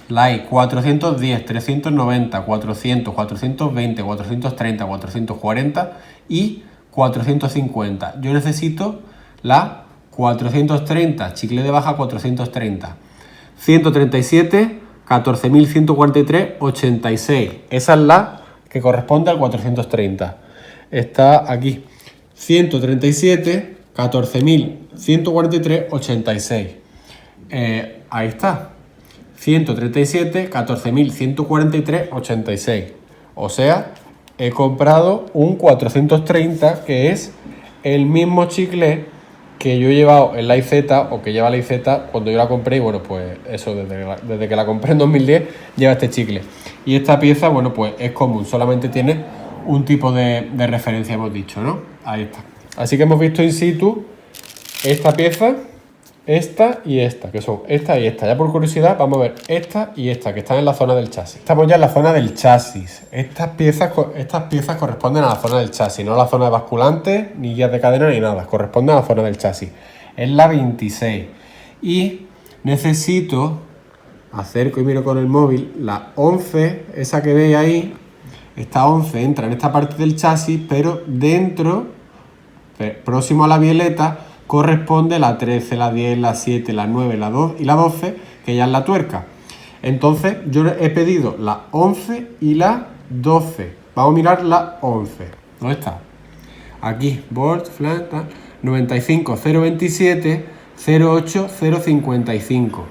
la hay 410, 390, 400, 420, 430, 440 y 450. Yo necesito la 430, chicle de baja 430. 137, 14.143, 86. Esa es la que corresponde al 430. Está aquí. 137, 14.143, 86. Ahí está. 137, 14.143, 86. O sea, he comprado un 430, que es el mismo chicle que yo he llevado en la IZ, o que lleva la IZ cuando yo la compré. Y bueno, pues eso, desde que la compré en 2010 lleva este chicle. Y esta pieza, bueno, pues es común, solamente tiene un tipo de referencia, hemos dicho, ¿no? Ahí está. Así que hemos visto in situ esta pieza, esta y esta, que son esta y esta. Ya por curiosidad vamos a ver esta y esta, que están en la zona del chasis. Estamos ya en la zona del chasis. Estas piezas corresponden a la zona del chasis, no a la zona de basculante, ni guías de cadena, ni nada. Corresponden a la zona del chasis. Es la 26. Y necesito, acerco y miro con el móvil, la 11, esa que veis ahí. Esta 11 entra en esta parte del chasis, pero dentro, próximo a la violeta, corresponde la 13, la 10, la 7, la 9, la 2 y la 12, que ya es la tuerca. Entonces yo he pedido la 11 y la 12. Vamos a mirar la 11. ¿Dónde está? Aquí, board, flat, 95 027 08 055.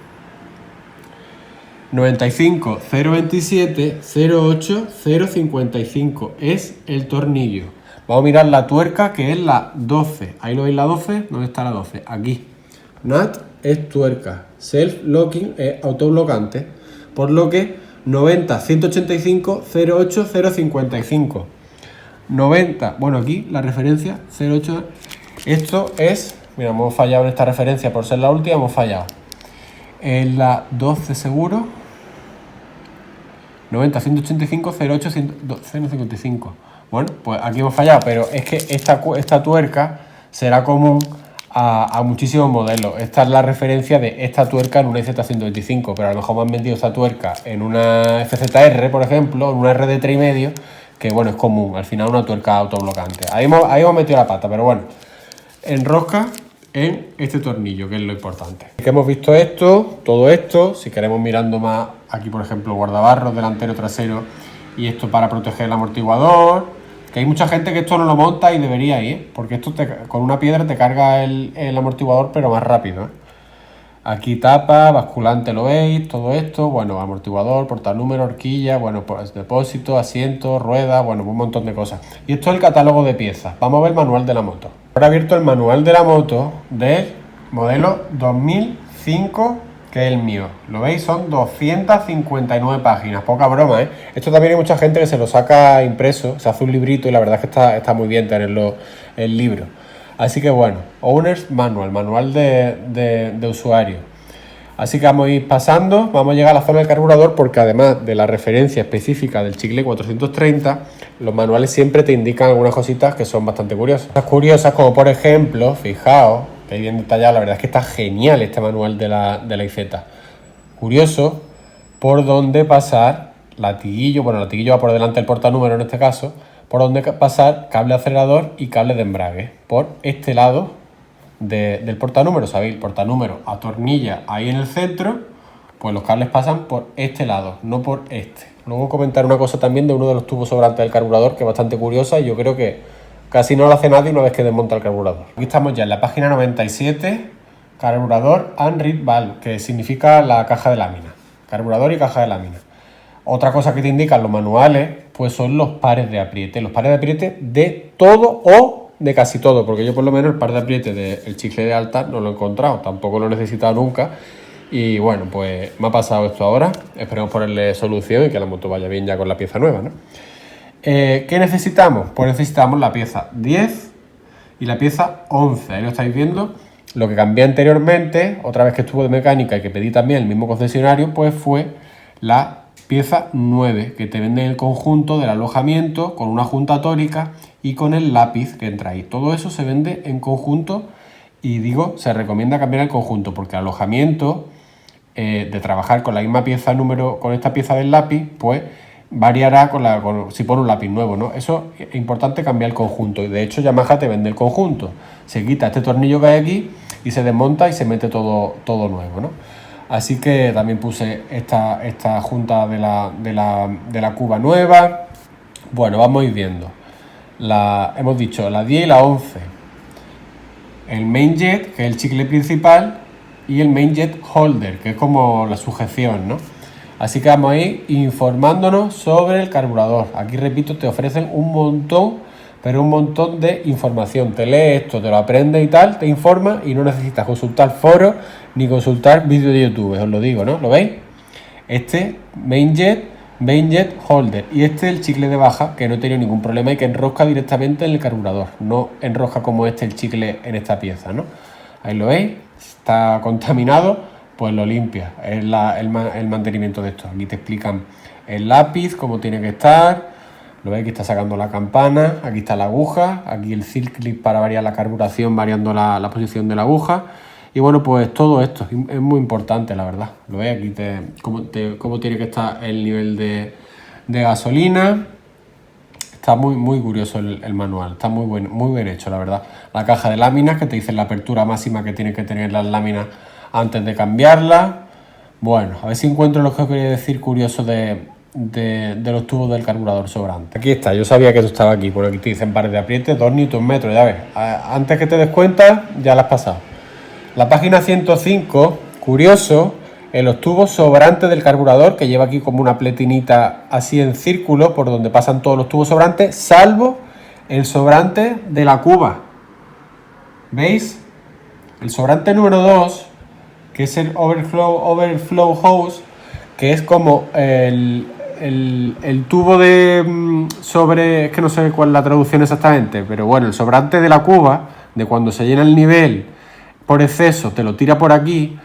95 027 08 055 es el tornillo. Vamos a mirar la tuerca, que es la 12. Ahí lo veis, la 12. ¿Dónde está la 12? Aquí. NAT es tuerca. Self-locking es autoblocante. Por lo que 90 185 08 055. 90. Bueno, aquí la referencia 08. Esto es... Mira, hemos fallado en esta referencia por ser la última. Hemos fallado. En la 12 seguro. 90 185 08 055. Bueno, pues aquí hemos fallado, pero es que esta tuerca será común a muchísimos modelos. Esta es la referencia de esta tuerca en una IZ125, pero a lo mejor me han vendido esta tuerca en una FZR, por ejemplo, en una R de 3,5, que bueno, es común. Al final una tuerca autoblocante. Ahí hemos metido la pata, pero bueno. En rosca, en este tornillo, que es lo importante. Que hemos visto esto, todo esto, si queremos mirando más, aquí por ejemplo guardabarros delantero, trasero, y esto para proteger el amortiguador, que hay mucha gente que esto no lo monta y debería ir, porque esto con una piedra te carga el amortiguador pero más rápido, ¿eh? Aquí tapa, basculante, lo veis, todo esto, bueno, amortiguador, portanúmero, horquilla, bueno, pues depósito, asiento, rueda, bueno, un montón de cosas. Y esto es el catálogo de piezas. Vamos a ver el manual de la moto. Ahora he abierto el manual de la moto del modelo 2005, que es el mío. Lo veis, son 259 páginas, poca broma, ¿eh? Esto también hay mucha gente que se lo saca impreso, se hace un librito y la verdad es que está muy bien tenerlo el libro. Así que bueno, Owner's Manual, manual de usuario. Así que vamos a ir pasando, vamos a llegar a la zona del carburador porque además de la referencia específica del chicle 430, los manuales siempre te indican algunas cositas que son bastante curiosas. Cosas curiosas como por ejemplo, fijaos, que hay bien detallado, la verdad es que está genial este manual de la IZ. Curioso, por dónde pasar latiguillo, bueno, el latiguillo va por delante del portanúmero en este caso, por donde pasar cable acelerador y cable de embrague, por este lado del portanúmero, ¿sabéis? El portanúmero atornilla ahí en el centro, pues los cables pasan por este lado, no por este. Luego comentar una cosa también de uno de los tubos sobrantes del carburador, que es bastante curiosa y yo creo que casi no lo hace nadie una vez que desmonta el carburador. Aquí estamos ya en la página 97, carburador and reed valve, que significa la caja de lámina, carburador y caja de lámina. Otra cosa que te indican los manuales, pues son los pares de apriete. Los pares de apriete de todo o de casi todo, porque yo por lo menos el par de apriete del chicle de alta no lo he encontrado, tampoco lo he necesitado nunca. Y bueno, pues me ha pasado esto ahora. Esperemos ponerle solución y que la moto vaya bien ya con la pieza nueva, ¿no? ¿Qué necesitamos? Pues necesitamos la pieza 10 y la pieza 11. Ahí lo estáis viendo. Lo que cambié anteriormente, otra vez que estuve de mecánica y que pedí también el mismo concesionario, pues fue la pieza 9, que te venden el conjunto del alojamiento con una junta tórica y con el lápiz que entra ahí. Todo eso se vende en conjunto y digo, se recomienda cambiar el conjunto porque el alojamiento de trabajar con la misma pieza con esta pieza del lápiz, pues variará si pone un lápiz nuevo, ¿no? Eso es importante cambiar el conjunto y de hecho Yamaha te vende el conjunto. Se quita este tornillo que hay aquí y se desmonta y se mete todo nuevo, ¿no? Así que también puse esta junta de la cuba nueva. Bueno, vamos a ir viendo. Hemos dicho la 10 y la 11. El main jet, que es el chicle principal, y el main jet holder, que es como la sujeción, ¿no? Así que vamos a ir informándonos sobre el carburador. Aquí, repito, te ofrecen un montón, pero un montón de información. Te lees esto, te lo aprendes y tal, te informa y no necesitas consultar foros ni consultar vídeos de YouTube, os lo digo, ¿no? ¿Lo veis? Este main jet holder y este es el chicle de baja que no tiene ningún problema y que enrosca directamente en el carburador, no enrosca como el chicle en esta pieza, ¿no? Ahí lo veis, está contaminado, pues lo limpia, es el mantenimiento de esto. Aquí te explican el lápiz, cómo tiene que estar. Lo veis que está sacando la campana, aquí está la aguja, aquí el circlip para variar la carburación, variando la posición de la aguja. Y bueno, pues todo esto es muy importante, la verdad. Lo veis aquí cómo tiene que estar el nivel de gasolina. Está muy curioso el manual, está muy bien hecho, la verdad. La caja de láminas que te dice la apertura máxima que tienen que tener las láminas antes de cambiarlas. Bueno, a ver si encuentro lo que os quería decir curioso de los tubos del carburador sobrante. Aquí está, yo sabía que esto estaba aquí, porque aquí te dicen pares de apriete, 2 Nm, ya ves. Antes que te des cuenta, ya la has pasado. La página 105, curioso, en los tubos sobrantes del carburador, que lleva aquí como una pletinita así en círculo, por donde pasan todos los tubos sobrantes, salvo el sobrante de la cuba. ¿Veis? El sobrante número 2, que es el overflow hose, que es como el tubo es que no sé cuál es la traducción exactamente, pero bueno, el sobrante de la cuba, de cuando se llena el nivel por exceso, te lo tira por aquí,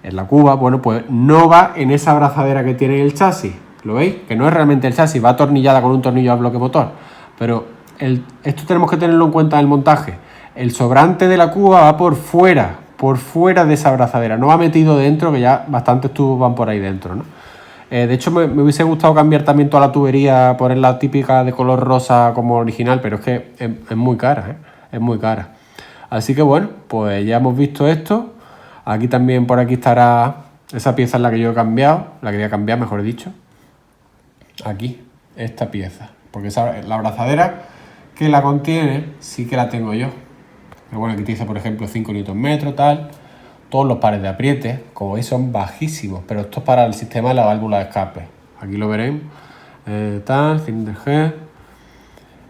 en la cuba, bueno, pues no va en esa abrazadera que tiene el chasis. ¿Lo veis? Que no es realmente el chasis, va atornillada con un tornillo a bloque motor. Pero esto tenemos que tenerlo en cuenta en el montaje. El sobrante de la cuba va por fuera de esa abrazadera, no va metido dentro, que ya bastantes tubos van por ahí dentro, ¿no? De hecho, me hubiese gustado cambiar también toda la tubería, poner la típica de color rosa como original, pero es que es muy cara, ¿eh? Es muy cara. Así que bueno, pues ya hemos visto esto. Aquí también, por aquí estará esa pieza en la que yo he cambiado, la que voy a cambiar, mejor dicho. Aquí, esta pieza, porque la abrazadera que la contiene sí que la tengo yo. Pero bueno, aquí te dice, por ejemplo, 5 Nm, tal. Todos los pares de apriete, como veis, son bajísimos, pero esto es para el sistema de la válvula de escape. Aquí lo veremos. Cylinder Head.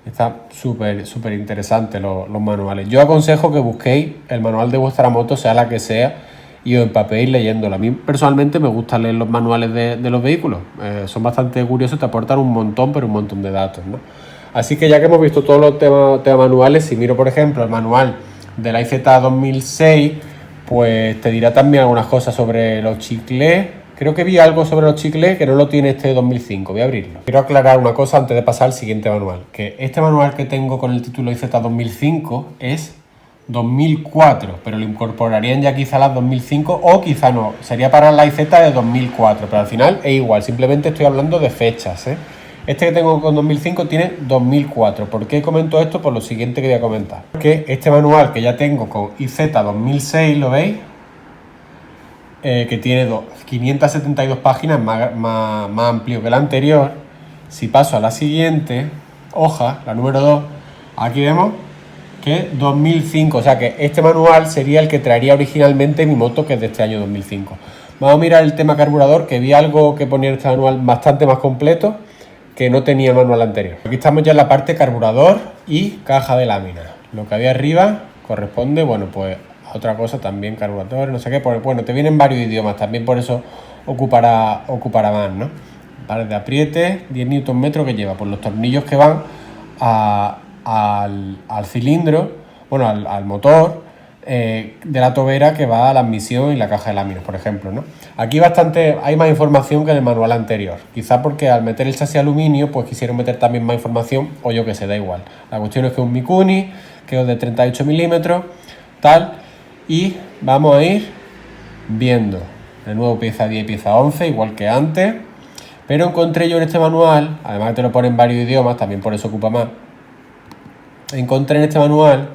Está súper interesante los manuales. Yo aconsejo que busquéis el manual de vuestra moto, sea la que sea, y os empapéis leyéndolo. A mí personalmente me gusta leer los manuales de los vehículos. Son bastante curiosos, te aportan un montón, pero un montón de datos, ¿no? Así que ya que hemos visto todos los temas manuales, si miro por ejemplo el manual de la IZ 2006, pues te dirá también algunas cosas sobre los chiclés. Creo que vi algo sobre los chiclés que no lo tiene este 2005, voy a abrirlo. Quiero aclarar una cosa antes de pasar al siguiente manual, que este manual que tengo con el título IZ 2005 es 2004, pero lo incorporarían ya quizá a las 2005 o quizá no, sería para la IZ de 2004, pero al final es igual, simplemente estoy hablando de fechas, ¿eh? Este que tengo con 2005 tiene 2004. ¿Por qué comento esto? Por lo siguiente que voy a comentar. Que este manual que ya tengo con IZ 2006, ¿lo veis? Que tiene 572 páginas, más amplio que el anterior. Si paso a la siguiente hoja, la número 2, aquí vemos que 2005, o sea que este manual sería el que traería originalmente mi moto, que es de este año 2005. Vamos a mirar el tema carburador, que vi algo que ponía en este manual bastante más completo, que no tenía el manual anterior. Aquí estamos ya en la parte carburador y caja de láminas. Lo que había arriba corresponde, bueno, pues a otra cosa también, carburador, no sé qué. Bueno, te vienen varios idiomas, también por eso ocupará más, ¿no? Pares de apriete, 10 Nm que lleva, pues los tornillos que van al cilindro, bueno, al motor, de la tobera que va a la admisión y la caja de láminas, por ejemplo, ¿no? Aquí hay más información que en el manual anterior, quizá porque al meter el chasis aluminio pues quisieron meter también más información, o yo que sé, da igual. La cuestión es que es un Mikuni, que es de 38 milímetros, tal, y vamos a ir viendo de nuevo pieza 10 y pieza 11, igual que antes, pero encontré yo en este manual, además que te lo pone en varios idiomas, también por eso ocupa más, encontré en este manual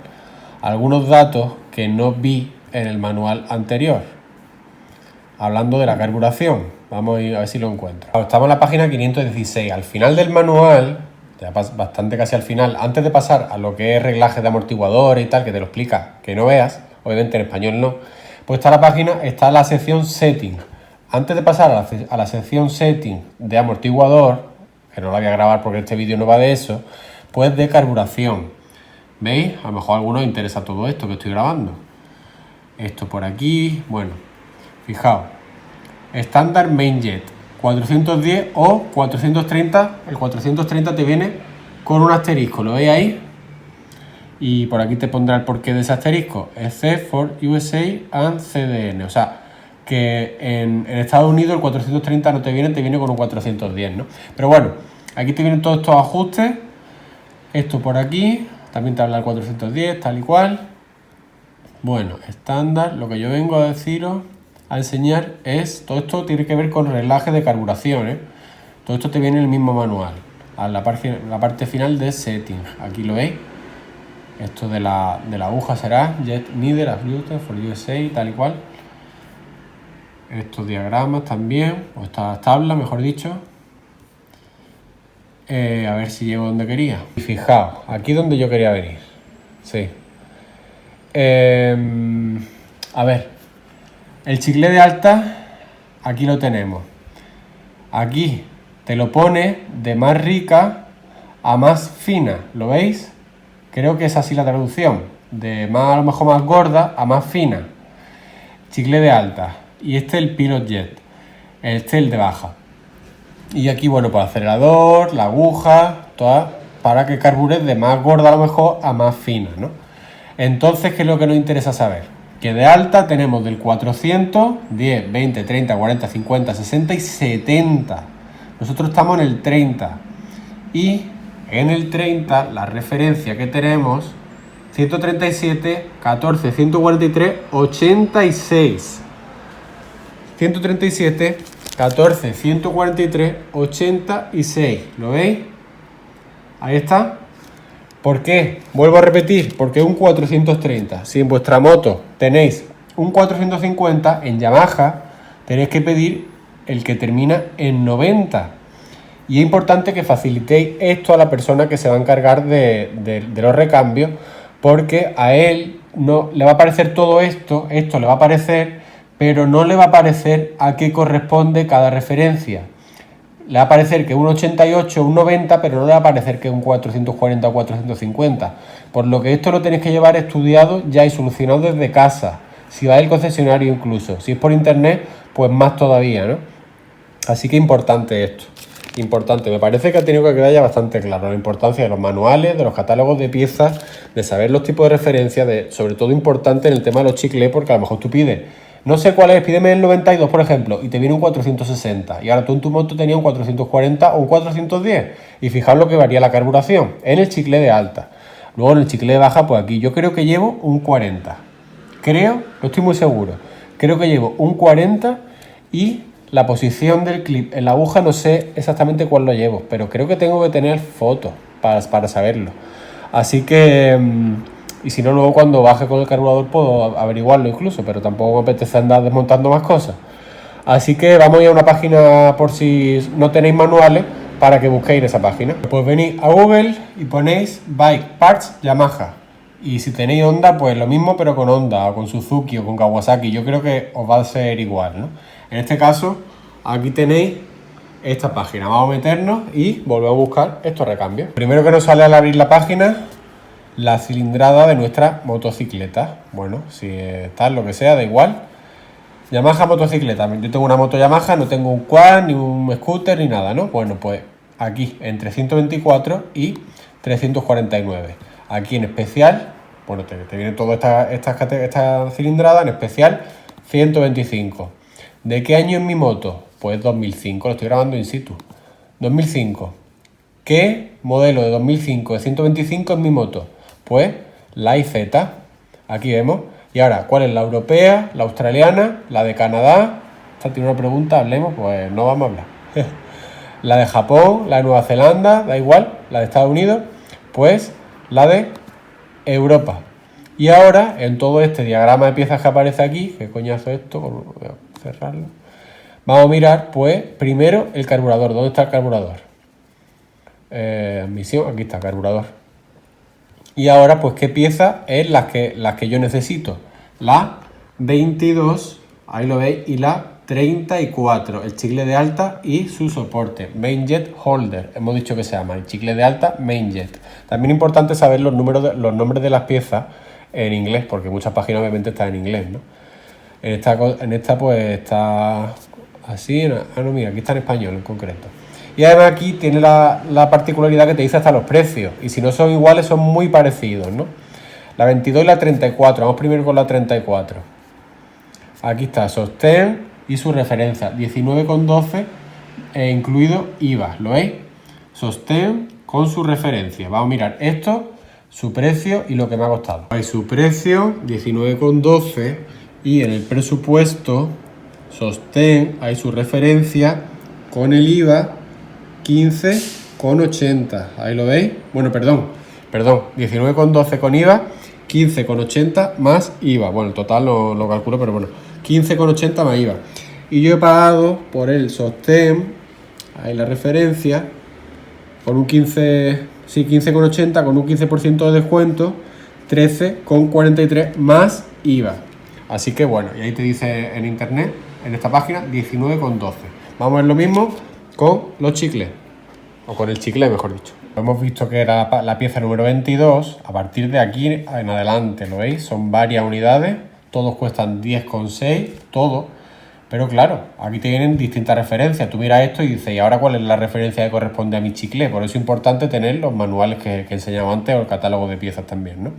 algunos datos que no vi en el manual anterior, hablando de la carburación. Vamos a ver si lo encuentro. Estamos en la página 516. Al final del manual, ya bastante casi al final, antes de pasar a lo que es reglaje de amortiguadores y tal, que te lo explica, que no veas, obviamente en español no, pues está la página, está la sección setting. Antes de pasar a la sección setting de amortiguador, que no la voy a grabar porque este vídeo no va de eso, pues de carburación. ¿Veis? A lo mejor a algunos interesa todo esto que estoy grabando. Esto por aquí, bueno, fijaos. Estándar Mainjet 410 o 430. El 430 te viene con un asterisco, ¿lo veis ahí? Y por aquí te pondrá el porqué de ese asterisco. Es C for USA and CDN. O sea, que en Estados Unidos el 430 no te viene con un 410, ¿no? Pero bueno, aquí te vienen todos estos ajustes. Esto por aquí. También te habla el 410, tal y cual. Bueno, estándar. Lo que yo vengo a deciros, a enseñar es... Todo esto tiene que ver con reglaje de carburación, ¿eh? Todo esto te viene en el mismo manual. A la parte final de setting. Aquí lo veis. Esto de la aguja será Jet Needle, Adjusted for USA, tal y cual. Estos diagramas también. O estas tablas, mejor dicho. A ver si llego donde quería. Y fijaos, aquí donde yo quería venir. Sí. A ver. El chicle de alta, aquí lo tenemos. Aquí te lo pone de más rica a más fina. ¿Lo veis? Creo que es así la traducción. De más, a lo mejor más gorda a más fina. Chicle de alta. Y este es el Pilot Jet. Este es el de baja. Y aquí, bueno, pues el acelerador, la aguja, todas, para que carbures de más gorda a lo mejor a más fina, ¿no? Entonces, ¿qué es lo que nos interesa saber? Que de alta tenemos del 400, 10, 20, 30, 40, 50, 60 y 70. Nosotros estamos en el 30. Y en el 30, la referencia que tenemos, 137, 14, 143, 86. 137, 14, 143, 86. ¿Lo veis? Ahí está. ¿Por qué? Vuelvo a repetir, porque un 430. Si en vuestra moto tenéis un 450, en Yamaha tenéis que pedir el que termina en 90. Y es importante que facilitéis esto a la persona que se va a encargar de los recambios, porque a él no le va a aparecer todo esto le va a aparecer, pero no le va a aparecer a qué corresponde cada referencia. Le va a aparecer que un 88, un 90, pero no le va a aparecer que un 440 o 450. Por lo que esto lo tenéis que llevar estudiado ya y solucionado desde casa. Si vais al concesionario incluso. Si es por internet, pues más todavía, ¿no? Así que importante esto. Importante. Me parece que ha tenido que quedar ya bastante claro la importancia de los manuales, de los catálogos de piezas, de saber los tipos de referencia, sobre todo importante en el tema de los chiclés, porque a lo mejor tú pides, no sé cuál es, pídeme el 92, por ejemplo, y te viene un 460. Y ahora tú en tu moto tenías un 440 o un 410. Y fijaos lo que varía la carburación en el chicle de alta. Luego en el chicle de baja, pues aquí yo creo que llevo un 40. Creo, no estoy muy seguro. Creo que llevo un 40 y la posición del clip en la aguja no sé exactamente cuál lo llevo, pero creo que tengo que tener fotos para saberlo. Así que... y si no, luego cuando baje con el carburador puedo averiguarlo incluso, pero tampoco me apetece andar desmontando más cosas. Así que vamos a ir a una página por si no tenéis manuales para que busquéis en esa página. Pues venís a Google y ponéis Bike Parts Yamaha. Y si tenéis Honda, pues lo mismo pero con Honda o con Suzuki o con Kawasaki. Yo creo que os va a ser igual, ¿no? En este caso, aquí tenéis esta página. Vamos a meternos y volvemos a buscar estos recambios. Primero que nos sale al abrir la página, la cilindrada de nuestra motocicleta. Bueno, si está lo que sea, da igual. Yamaha motocicleta. Yo tengo una moto Yamaha, no tengo un quad, ni un scooter, ni nada, ¿no? Bueno, pues aquí entre 124 y 349. Aquí en especial, bueno, te viene toda esta cilindrada, en especial 125. ¿De qué año es mi moto? Pues 2005, lo estoy grabando in situ. 2005. ¿Qué modelo de 2005 de 125 es mi moto? Pues la IZ, aquí vemos. Y ahora, ¿cuál es la europea, la australiana, la de Canadá? Esta tiene una pregunta, hablemos, pues no vamos a hablar. La de Japón, la de Nueva Zelanda, da igual, la de Estados Unidos, pues la de Europa. Y ahora, en todo este diagrama de piezas que aparece aquí, ¿qué coñazo es esto? Voy a cerrarlo. Vamos a mirar, pues, primero el carburador. ¿Dónde está el carburador? Admisión, aquí está, carburador. Y ahora, pues, ¿qué pieza es las que yo necesito? La 22, ahí lo veis, y la 34, el chicle de alta y su soporte, Main Jet Holder, hemos dicho que se llama, el chicle de alta Main Jet. También es importante saber los nombres de las piezas en inglés, porque muchas páginas obviamente están en inglés, ¿no? En esta pues está así, no, mira, aquí está en español en concreto. Y además aquí tiene la particularidad que te dice hasta los precios, y si no son iguales son muy parecidos, ¿no? La 22 y la 34, vamos primero con la 34. Aquí está, sostén y su referencia, 19,12 incluido IVA, ¿lo veis? Sostén con su referencia. Vamos a mirar esto, su precio y lo que me ha costado. Hay su precio, 19,12, y en el presupuesto, sostén, hay su referencia con el IVA, 15,80. Ahí lo veis. Bueno, perdón, 19,12 con IVA, 15,80 más IVA. Bueno, el total lo calculo, pero bueno, 15,80 más IVA. Y yo he pagado por el sostén, ahí la referencia, por un 15,80 con un 15% de descuento, 13,43 más IVA. Así que bueno, y ahí te dice en internet, en esta página, 19,12. Vamos a ver lo mismo con los chicles, o con el chicle, mejor dicho. Hemos visto que era la pieza número 22, a partir de aquí en adelante, ¿lo veis? Son varias unidades, todos cuestan 10,6, todo. Pero claro, aquí te vienen distintas referencias. Tú miras esto y dices, ¿y ahora cuál es la referencia que corresponde a mi chicle? Por eso es importante tener los manuales que he enseñado antes o el catálogo de piezas también, ¿no?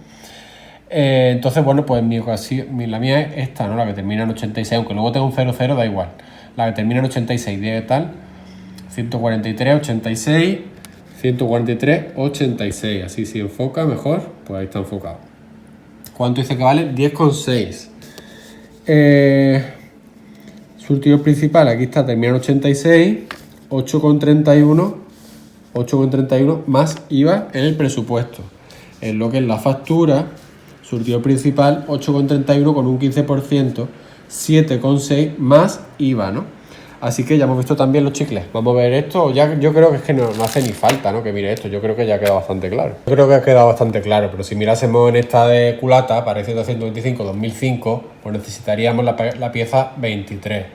Entonces, bueno, pues en mi ocasión, la mía es esta, ¿no? La que termina en 86, aunque luego tengo un 00, da igual. La que termina en 86, de tal, 143, 86, 143, 86. Así, si enfoca mejor, pues ahí está enfocado. ¿Cuánto dice que vale? 10,6. Surtidor principal, aquí está, termina en 86, 8,31 más IVA en el presupuesto. en lo que es la factura, surtido principal 8,31 con un 15%, 7,6 más IVA, ¿no? Así que ya hemos visto también los chicles. Vamos a ver esto. Ya, yo creo que es que no hace ni falta, ¿no? Que mire esto. Yo creo que ya ha quedado bastante claro. Yo creo que ha quedado bastante claro, pero si mirásemos en esta de culata, para 125 2005, pues necesitaríamos la pieza 23.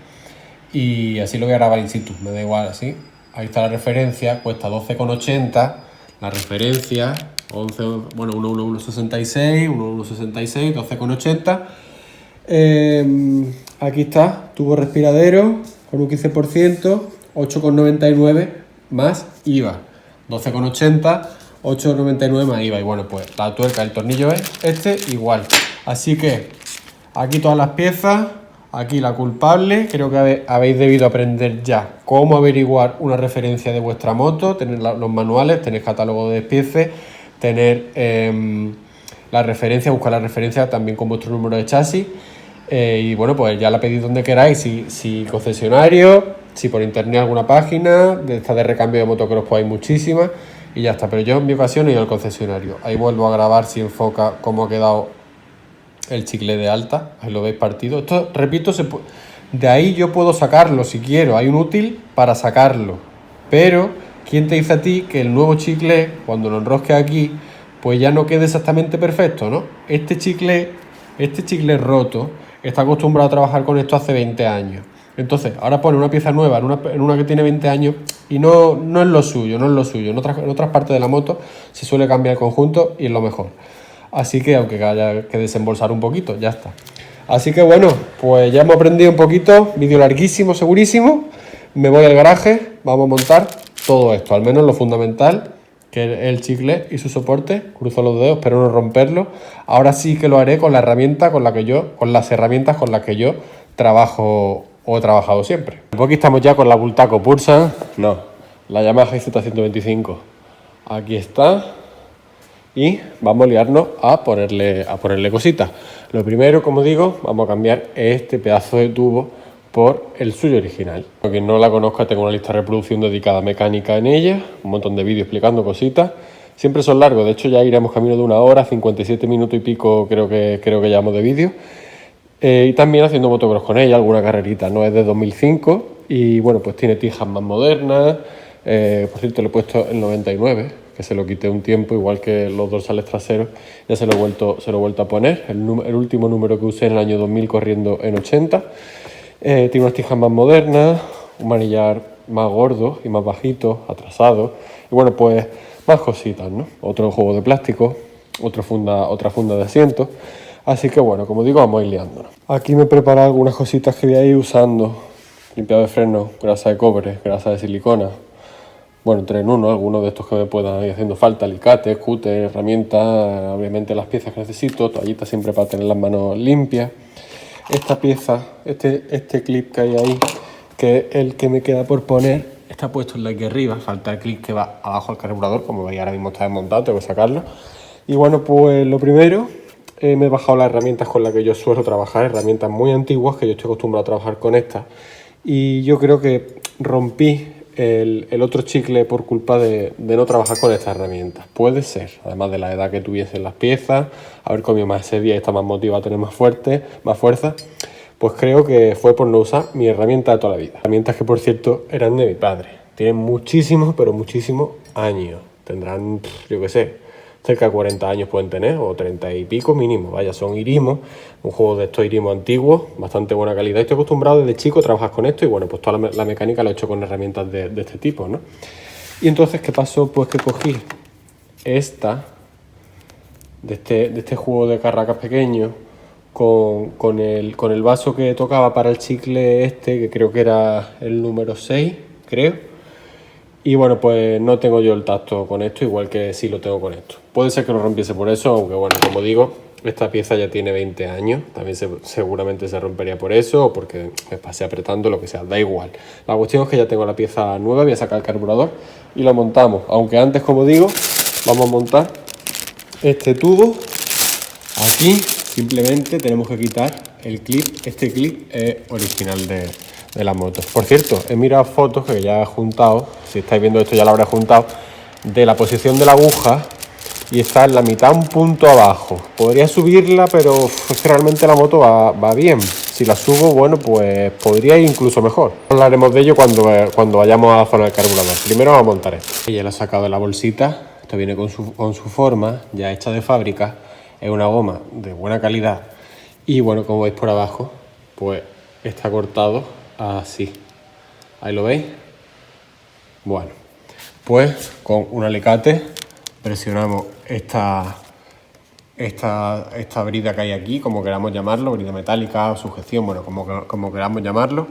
Y así lo voy a grabar in situ, me da igual, así. Ahí está la referencia, cuesta 12,80. La referencia, 11, bueno, 11166, 11166, 12,80. Aquí está, tubo respiradero con un 15%, 8,99 más IVA. 12,80, 8,99 más IVA. Y bueno, pues la tuerca, el tornillo es este igual. Así que aquí todas las piezas, aquí la culpable. Creo que habéis debido aprender ya cómo averiguar una referencia de vuestra moto, tener los manuales, tener catálogo de despiece, tener la referencia, buscar la referencia también con vuestro número de chasis. Y bueno, pues ya la pedís donde queráis, si concesionario, si por internet alguna página, de esta de recambio de motocross pues hay muchísimas y ya está. Pero yo en mi ocasión he ido al concesionario. Ahí vuelvo a grabar si enfoca cómo ha quedado el chicle de alta, ahí lo veis partido. Esto, repito, de ahí yo puedo sacarlo si quiero, hay un útil para sacarlo. Pero, ¿quién te dice a ti que el nuevo chicle, cuando lo enrosque aquí, pues ya no quede exactamente perfecto, ¿no? Este chicle roto está acostumbrado a trabajar con esto hace 20 años. Entonces, ahora pone una pieza nueva en una que tiene 20 años y no es lo suyo, no es lo suyo. En otras partes de la moto se suele cambiar el conjunto y es lo mejor. Así que, aunque haya que desembolsar un poquito, ya está. Así que bueno, pues ya hemos aprendido un poquito, vídeo larguísimo, segurísimo. Me voy al garaje, vamos a montar todo esto, al menos lo fundamental, que es el chicle y su soporte. Cruzo los dedos, espero no romperlo. Ahora sí que lo haré con la herramienta con las herramientas con las que yo trabajo o he trabajado siempre. Aquí estamos ya con la Bultaco Pulsar, la Yamaha IZ125. Aquí está. Y vamos a liarnos a ponerle cositas. Lo primero, como digo, vamos a cambiar este pedazo de tubo por el suyo original. Para quien no la conozca, tengo una lista de reproducción dedicada a mecánica en ella, un montón de vídeos explicando cositas. Siempre son largos, de hecho ya iremos camino de 1 hora, 57 minutos y pico creo que llevamos de vídeo. Y también haciendo motocross con ella, alguna carrerita, no es de 2005 y bueno, pues tiene tijas más modernas. Por cierto, le he puesto el 99, que se lo quité un tiempo, igual que los dorsales traseros, ya se lo he vuelto a poner. El último número que usé en el año 2000 corriendo en 80. Tiene unas tijas más modernas, un manillar más gordo y más bajito, atrasado. Y bueno, pues más cositas, ¿no? Otro juego de plástico, otra funda de asiento. Así que bueno, como digo, vamos a ir liándonos. Aquí me he preparado algunas cositas que voy a ir usando. Limpiado de freno, grasa de cobre, grasa de silicona. Bueno, 3 en 1, algunos de estos que me puedan ir haciendo falta, alicates, cúter, herramientas, obviamente las piezas que necesito, toallitas siempre para tener las manos limpias. Esta pieza, este clip que hay ahí, que es el que me queda por poner, está puesto en la aquí arriba, falta el clip que va abajo al carburador, como veis ahora mismo está desmontado, tengo que sacarlo. Y bueno, pues lo primero, me he bajado las herramientas con las que yo suelo trabajar, herramientas muy antiguas que yo estoy acostumbrado a trabajar con estas. Y yo creo que rompí el otro chicle por culpa de no trabajar con estas herramientas. Puede ser, además de la edad que tuviesen las piezas, haber comido más ese día y estar más motivado a tener más fuerza, pues creo que fue por no usar mi herramienta de toda la vida. Herramientas que, por cierto, eran de mi padre. Tienen muchísimos, pero muchísimos años. Tendrán, yo qué sé, cerca de 40 años pueden tener, o 30 y pico mínimo. Vaya, son Irimo, un juego de estos Irimo antiguos, bastante buena calidad. Estoy acostumbrado desde chico a trabajar con esto y bueno, pues toda la mecánica la he hecho con herramientas de este tipo, ¿no? Y entonces, ¿qué pasó? Pues que cogí esta, de este juego de carracas pequeño, con el vaso que tocaba para el chicle este, que creo que era el número 6, creo. Y bueno, pues no tengo yo el tacto con esto, igual que sí lo tengo con esto. Puede ser que lo rompiese por eso, aunque bueno, como digo, esta pieza ya tiene 20 años. También seguramente se rompería por eso, o porque me pasé apretando, lo que sea, da igual. La cuestión es que ya tengo la pieza nueva, voy a sacar el carburador y lo montamos. Aunque antes, como digo, vamos a montar este tubo. Aquí simplemente tenemos que quitar el clip. Este clip es original de la moto. Por cierto, he mirado fotos que ya he juntado, si estáis viendo esto ya lo habré juntado, de la posición de la aguja y está en la mitad un punto abajo. Podría subirla, pero es que realmente la moto va bien. Si la subo, bueno, pues podría ir incluso mejor. Hablaremos de ello cuando vayamos a la zona del carburador. Primero vamos a montar esto. Ya lo he sacado de la bolsita. Esto viene con su forma, ya hecha de fábrica. Es una goma de buena calidad. Y bueno, como veis por abajo, pues está cortado así. ¿Ahí lo veis? Bueno, pues con un alicate presionamos esta brida que hay aquí, como queramos llamarlo, brida metálica, sujeción, bueno, como queramos llamarlo,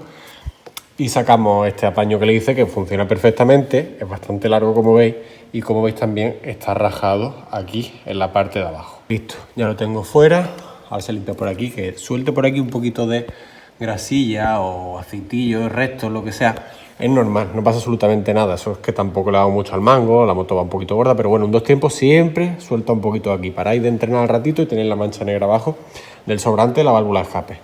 y sacamos este apaño que le hice, que funciona perfectamente, es bastante largo como veis, y como veis también está rajado aquí en la parte de abajo. Listo, ya lo tengo fuera. Ahora se limpia por aquí, que suelte por aquí un poquito de grasilla o aceitillo, restos, lo que sea. Es normal, no pasa absolutamente nada. Eso es que tampoco le hago mucho al mango, la moto va un poquito gorda, pero bueno, en dos tiempos siempre suelta un poquito aquí. Paráis de entrenar al ratito y tenéis la mancha negra abajo del sobrante de la válvula de escape.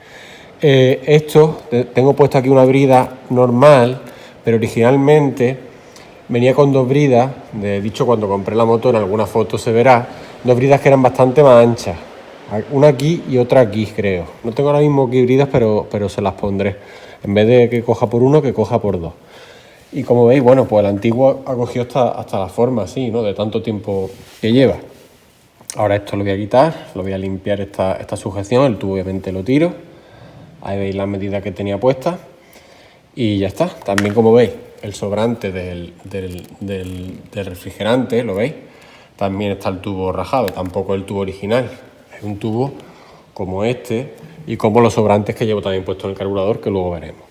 Tengo puesto aquí una brida normal, pero originalmente venía con dos bridas. De dicho, cuando compré la moto, en alguna foto se verá, dos bridas que eran bastante más anchas. Una aquí y otra aquí, creo. No tengo ahora mismo aquí bridas, pero se las pondré. En vez de que coja por uno, que coja por dos. Y como veis, bueno, pues el antiguo ha cogido hasta la forma así, ¿no? De tanto tiempo que lleva. Ahora esto lo voy a quitar, lo voy a limpiar esta sujeción. El tubo obviamente lo tiro. Ahí veis las medidas que tenía puestas. Y ya está. También, como veis, el sobrante del refrigerante, ¿lo veis? También está el tubo rajado, tampoco el tubo original. Es un tubo como este y como los sobrantes que llevo también puesto en el carburador, que luego veremos.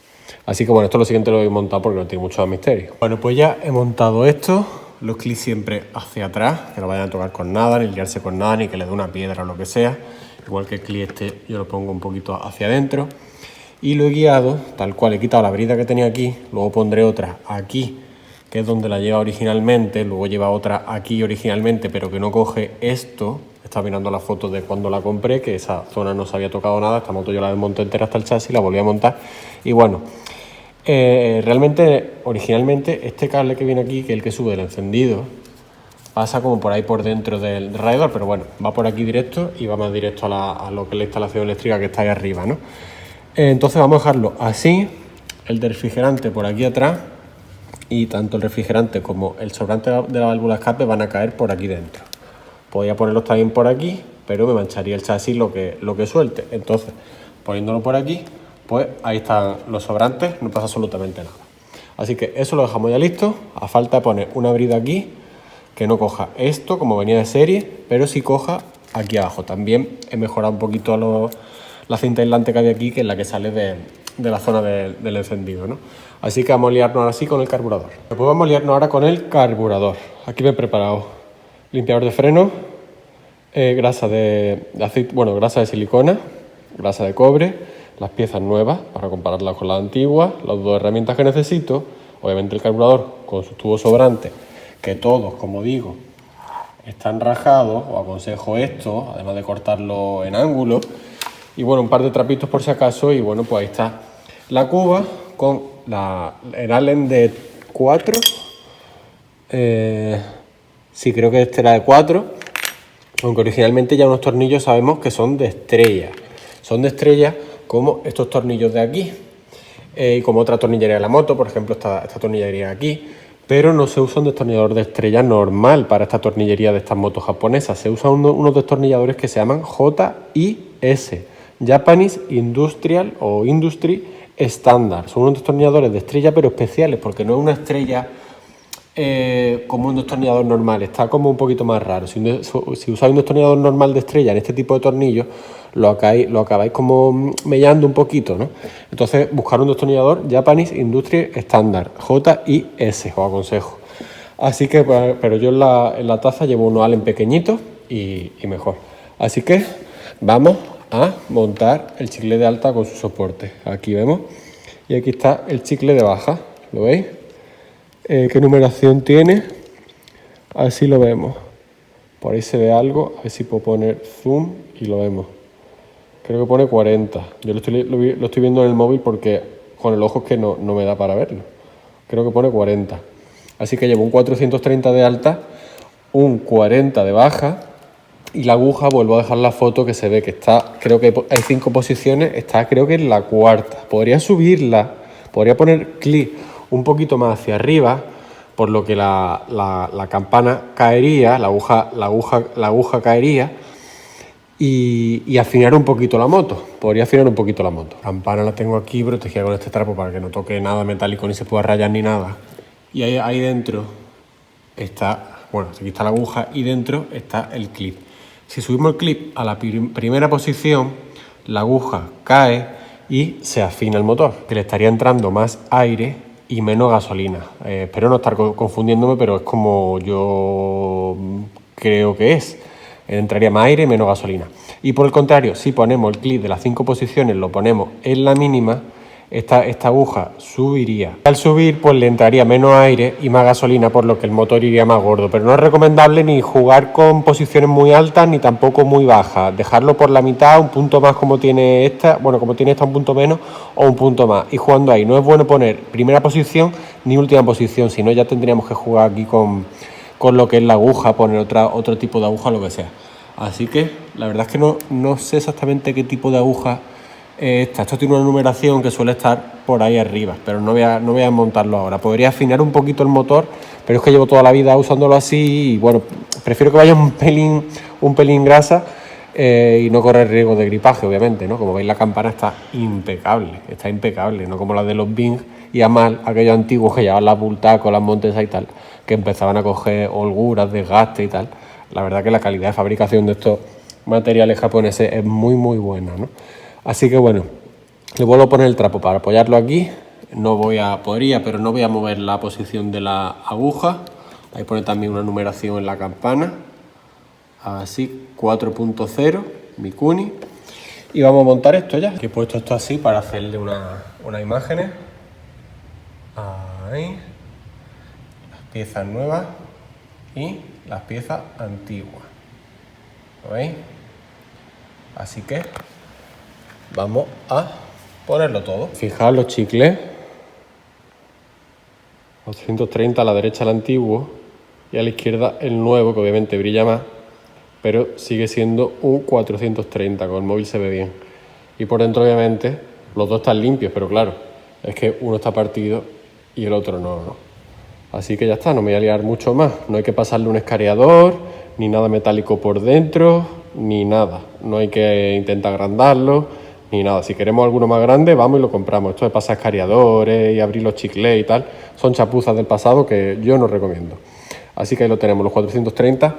Así que bueno, esto lo siguiente lo voy a montar porque no tiene mucho misterio. Bueno, pues ya he montado esto. Los clics siempre hacia atrás, que no vayan a tocar con nada, ni liarse con nada, ni que le dé una piedra o lo que sea. Igual que el clic este, yo lo pongo un poquito hacia adentro. Y lo he guiado, tal cual, he quitado la brida que tenía aquí, luego pondré otra aquí, que es donde la lleva originalmente, luego lleva otra aquí originalmente, pero que no coge esto. Estaba mirando las fotos de cuando la compré, que esa zona no se había tocado nada. Esta moto yo la desmonté entera hasta el chasis, la volví a montar. Y bueno, realmente, originalmente, este cable que viene aquí, que es el que sube el encendido, pasa como por ahí por dentro del radiador, pero bueno, va por aquí directo y va más directo a lo que es la instalación eléctrica que está ahí arriba, ¿no? Entonces vamos a dejarlo así, el del refrigerante por aquí atrás, y tanto el refrigerante como el sobrante de la válvula de escape van a caer por aquí dentro. Podría ponerlos también por aquí, pero me mancharía el chasis lo que suelte. Entonces, poniéndolo por aquí, pues ahí están los sobrantes, no pasa absolutamente nada. Así que eso lo dejamos ya listo. A falta de poner una brida aquí, que no coja esto como venía de serie, pero sí coja aquí abajo. También he mejorado un poquito la cinta aislante que había aquí, que es la que sale de la zona del encendido, ¿no? Así que vamos a liarnos ahora sí con el carburador. Después vamos a liarnos ahora con el carburador. Aquí me he preparado limpiador de freno, grasa de aceite, bueno, grasa de silicona, grasa de cobre, las piezas nuevas para compararlas con las antiguas, las dos herramientas que necesito, obviamente el carburador con sus tubos sobrantes, que todos, como digo, están rajados. Os aconsejo esto, además de cortarlo en ángulo. Y bueno, un par de trapitos por si acaso. Y bueno, pues ahí está la cuba con el Allen de 4. Sí, creo que este era de 4. Aunque originalmente ya unos tornillos sabemos que son de estrella. Son de estrella como estos tornillos de aquí. Y como otra tornillería de la moto, por ejemplo esta tornillería de aquí. Pero no se usa un destornillador de estrella normal para esta tornillería de estas motos japonesas. Se usan unos destornilladores que se llaman JIS, Japanese Industrial o Industry Standard. Son unos destornilladores de estrella, pero especiales, porque no es una estrella como un destornillador normal. Está como un poquito más raro. Si usáis un destornillador normal de estrella en este tipo de tornillos, lo acabáis como mellando un poquito, ¿no? Entonces, buscar un destornillador Japanese Industry Standard, JIS, os aconsejo. Así que, pero yo en la taza llevo unos Allen pequeñitos y mejor. Así que vamos a montar el chicle de alta con su soporte. Aquí vemos. Y aquí está el chicle de baja. ¿Lo veis? ¿Qué numeración tiene? Así lo vemos. Por ahí se ve algo. A ver si puedo poner zoom y lo vemos. Creo que pone 40. Yo lo estoy viendo en el móvil porque con el ojo es que no me da para verlo. Creo que pone 40. Así que llevo un 430 de alta. un 40 de baja. Y la aguja, vuelvo a dejar la foto que se ve que está, creo que hay 5 posiciones, está creo que en la cuarta. Podría subirla, podría poner clic un poquito más hacia arriba, por lo que la campana caería, la aguja caería y afinar un poquito la moto. Podría afinar un poquito la moto. La campana la tengo aquí protegida con este trapo para que no toque nada metálico ni se pueda rayar ni nada. Y ahí dentro está, bueno, aquí está la aguja y dentro está el clip. Si subimos el clip a la primera posición, la aguja cae y se afina el motor, que le estaría entrando más aire y menos gasolina. Espero no estar confundiéndome, pero es como yo creo que es. Entraría más aire y menos gasolina. Y por el contrario, si ponemos el clip de las 5 posiciones, lo ponemos en la mínima, esta aguja subiría. Al subir, pues le entraría menos aire y más gasolina, por lo que el motor iría más gordo. Pero no es recomendable ni jugar con posiciones muy altas ni tampoco muy bajas. Dejarlo por la mitad, un punto más como tiene esta, bueno, como tiene esta un punto menos o un punto más. Y jugando ahí, no es bueno poner primera posición ni última posición, si no ya tendríamos que jugar aquí con lo que es la aguja, poner otro tipo de aguja, lo que sea. Así que la verdad es que no sé exactamente qué tipo de aguja esto tiene una numeración que suele estar por ahí arriba, pero no voy a montarlo ahora. Podría afinar un poquito el motor, pero es que llevo toda la vida usándolo así y bueno, prefiero que vaya un pelín grasa y no correr riesgo de gripaje, obviamente, ¿no? Como veis, la campana está impecable, no como la de los Bing y además aquellos antiguos que llevaban las Bultaco, las Montesa y tal, que empezaban a coger holguras, desgaste y tal. La verdad que la calidad de fabricación de estos materiales japoneses es muy buena, ¿no? Así que bueno, le vuelvo a poner el trapo para apoyarlo aquí. Pero no voy a mover la posición de la aguja. Ahí pone también una numeración en la campana. Así, 4.0, Mikuni. Y vamos a montar esto ya. He puesto esto así para hacerle unas imágenes. Ahí. Las piezas nuevas y las piezas antiguas. ¿Lo veis? Así que vamos a ponerlo todo. Fijaos los chicles. 830 a la derecha el antiguo y a la izquierda el nuevo, que obviamente brilla más, pero sigue siendo un 430, con el móvil se ve bien. Y por dentro obviamente los dos están limpios, pero claro, es que uno está partido y el otro no. Así que ya está, no me voy a liar mucho más. No hay que pasarle un escariador, ni nada metálico por dentro, ni nada. No hay que intentar agrandarlo, ni nada. Si queremos alguno más grande, vamos y lo compramos. Esto de pasar escariadores y abrir los chiclés y tal, son chapuzas del pasado que yo no recomiendo. Así que ahí lo tenemos, los 430.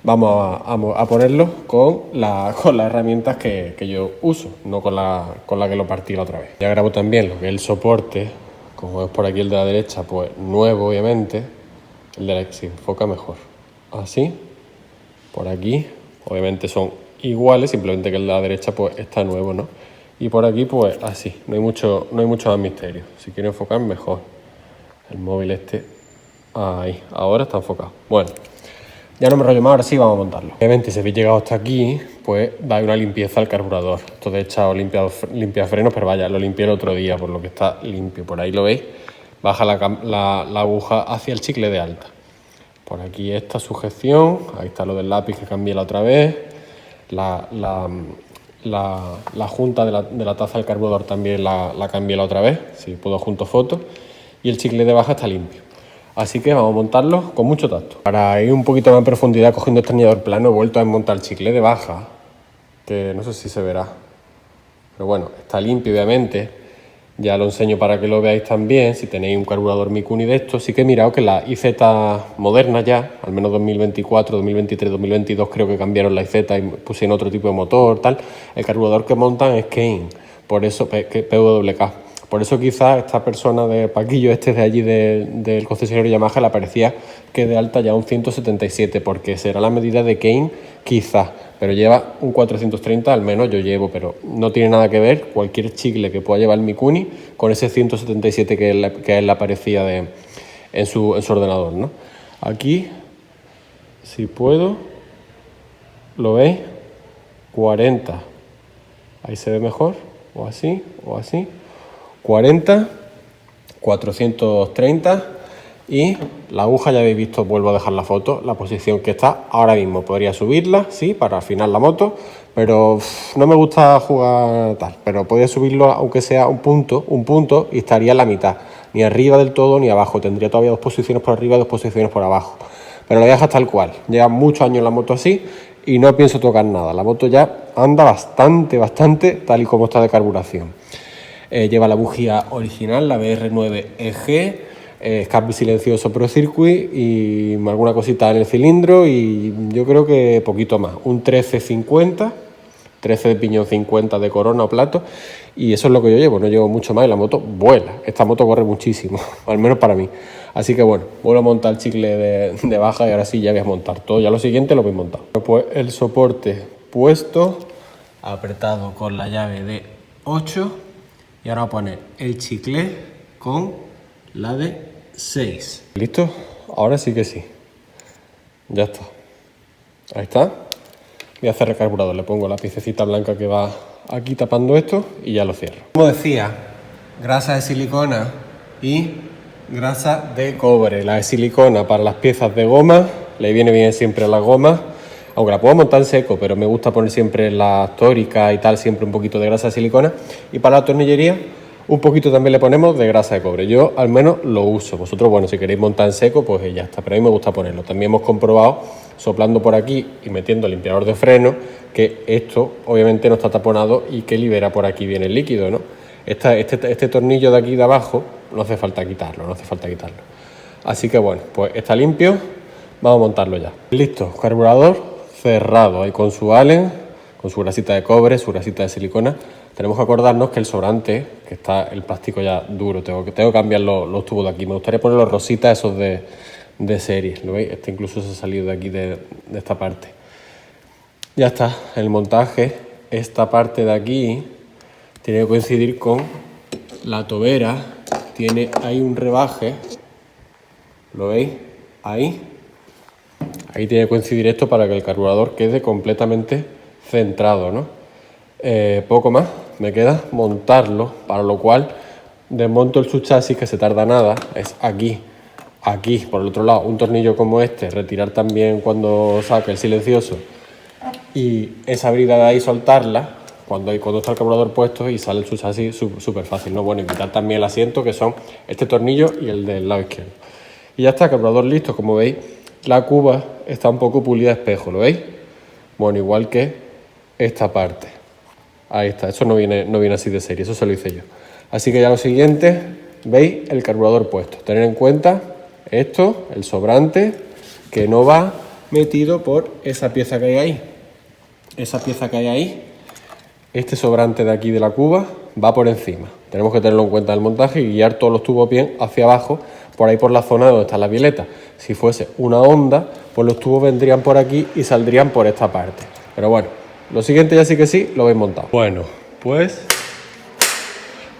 Vamos a ponerlo con las herramientas que yo uso, no con la que lo partí la otra vez. Ya grabo también lo que es el soporte, como es por aquí el de la derecha, pues nuevo obviamente. El de la que se enfoca mejor. Así, por aquí, obviamente son iguales, simplemente que el de la derecha pues está nuevo, ¿no? Y por aquí pues así, no hay mucho más misterio. Si quiero enfocar mejor. El móvil ahí, ahora está enfocado. Bueno, ya no me rollo más, ahora sí vamos a montarlo. Obviamente si habéis llegado hasta aquí, pues da una limpieza al carburador. Esto de echado limpia frenos, pero vaya, lo limpié el otro día, por lo que está limpio. Por ahí lo veis, baja la aguja hacia el chicle de alta. Por aquí esta sujeción, ahí está lo del lápiz que cambié la otra vez. La junta de la taza del carburador también la cambié la otra vez, si puedo junto fotos. Y el chicle de baja está limpio. Así que vamos a montarlo con mucho tacto. Para ir un poquito más en profundidad cogiendo el destornillador plano, he vuelto a desmontar el chicle de baja, que no sé si se verá, pero bueno, está limpio obviamente. Ya lo enseño para que lo veáis también. Si tenéis un carburador Mikuni de estos, sí que he mirado que la IZ moderna ya, al menos 2024, 2023, 2022 creo que cambiaron la IZ y pusieron otro tipo de motor, tal. El carburador que montan es Kane, por eso PWK. Por eso quizás esta persona de Paquillo de allí del concesionario Yamaha le parecía que de alta ya un 177, porque será la medida de Kane quizás, pero lleva un 430, al menos yo llevo, pero no tiene nada que ver cualquier chicle que pueda llevar el Mikuni con ese 177 que a él le aparecía en su ordenador, ¿no? Aquí, si puedo, ¿lo veis? 40, ahí se ve mejor, o así, 40, 430, y la aguja ya habéis visto, vuelvo a dejar la foto, la posición que está ahora mismo. Podría subirla, sí, para afinar la moto, pero no me gusta jugar tal, pero podría subirlo aunque sea un punto y estaría en la mitad, ni arriba del todo ni abajo, tendría todavía 2 posiciones por arriba y 2 posiciones por abajo, pero lo voy a dejar tal cual. Lleva muchos años la moto así y no pienso tocar nada. La moto ya anda bastante tal y como está de carburación. Lleva la bujía original, la BR9EG, escape silencioso Pro Circuit y alguna cosita en el cilindro, y yo creo que poquito más, un 1350, 13 de piñón 50 de corona o plato, y eso es lo que yo llevo, no llevo mucho más y la moto vuela. Esta moto corre muchísimo, al menos para mí. Así que bueno, vuelvo a montar el chicle de baja y ahora sí ya voy a montar todo. Ya lo siguiente lo voy a montar. Pues el soporte puesto, apretado con la llave de 8, y ahora voy a poner el chicle con la de 6. ¿Listo? Ahora sí que sí. Ya está. Ahí está. Voy a hacer el carburador. Le pongo la piececita blanca que va aquí tapando esto y ya lo cierro. Como decía, grasa de silicona y grasa de cobre. La de silicona para las piezas de goma, le viene bien siempre a la goma, aunque la puedo montar en seco, pero me gusta poner siempre las tóricas y tal, siempre un poquito de grasa de silicona. Y para la tornillería, un poquito también le ponemos de grasa de cobre. Yo al menos lo uso. Vosotros, bueno, si queréis montar en seco, pues ya está. Pero a mí me gusta ponerlo. También hemos comprobado, soplando por aquí y metiendo el limpiador de freno, que esto obviamente no está taponado y que libera por aquí bien el líquido, ¿no? Este tornillo de aquí de abajo no hace falta quitarlo, Así que bueno, pues está limpio. Vamos a montarlo ya. Listo, carburador cerrado. Ahí con su Allen, con su grasita de cobre, su grasita de silicona. Tenemos que acordarnos que el sobrante, que está el plástico ya duro, tengo que cambiar los tubos de aquí. Me gustaría poner los rositas esos de serie, ¿lo veis? Este incluso se ha salido de aquí de esta parte. Ya está, el montaje. Esta parte de aquí tiene que coincidir con la tobera. Tiene ahí un rebaje, ¿lo veis? Ahí tiene que coincidir esto para que el carburador quede completamente centrado, ¿no? Poco más me queda montarlo, para lo cual desmonto el subchasis, que se tarda nada. Es aquí, por el otro lado, un tornillo como este, retirar también cuando saque el silencioso, y esa brida de ahí soltarla cuando está el carburador puesto y sale el subchasis súper fácil, ¿no? Bueno, y quitar también el asiento, que son este tornillo y el del lado izquierdo. Y ya está, carburador listo. Como veis, la cuba está un poco pulida a espejo, ¿lo veis? Bueno, igual que esta parte. Ahí está, eso no viene así de serie, eso se lo hice yo. Así que ya lo siguiente, veis el carburador puesto. Tener en cuenta esto, el sobrante, que no va metido por esa pieza que hay ahí. Esa pieza que hay ahí, este sobrante de aquí de la cuba, va por encima. Tenemos que tenerlo en cuenta en el montaje y guiar todos los tubos bien hacia abajo, por ahí por la zona donde está la violeta. Si fuese una onda, pues los tubos vendrían por aquí y saldrían por esta parte. Pero bueno, lo siguiente ya sí que sí, lo habéis montado. Bueno, pues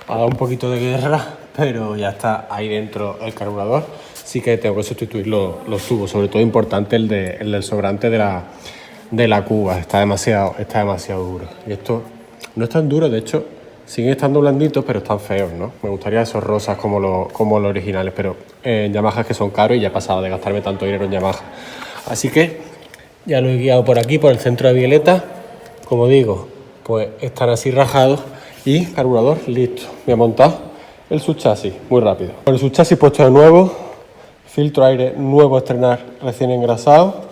ha dado un poquito de guerra, pero ya está ahí dentro el carburador. Sí que tengo que sustituir los tubos, sobre todo importante el del sobrante de la cuba. Está demasiado duro. Y esto no es tan duro, de hecho, siguen estando blanditos, pero están feos, ¿no? Me gustaría esos rosas como los originales, pero Yamaha, que son caros, y ya he pasado de gastarme tanto dinero en Yamaha. Así que ya lo he guiado por aquí, por el centro de violeta. Como digo, pues están así rajados y carburador listo. Voy a montar el subchasis muy rápido. Con el subchasis puesto de nuevo, filtro aire nuevo a estrenar, recién engrasado,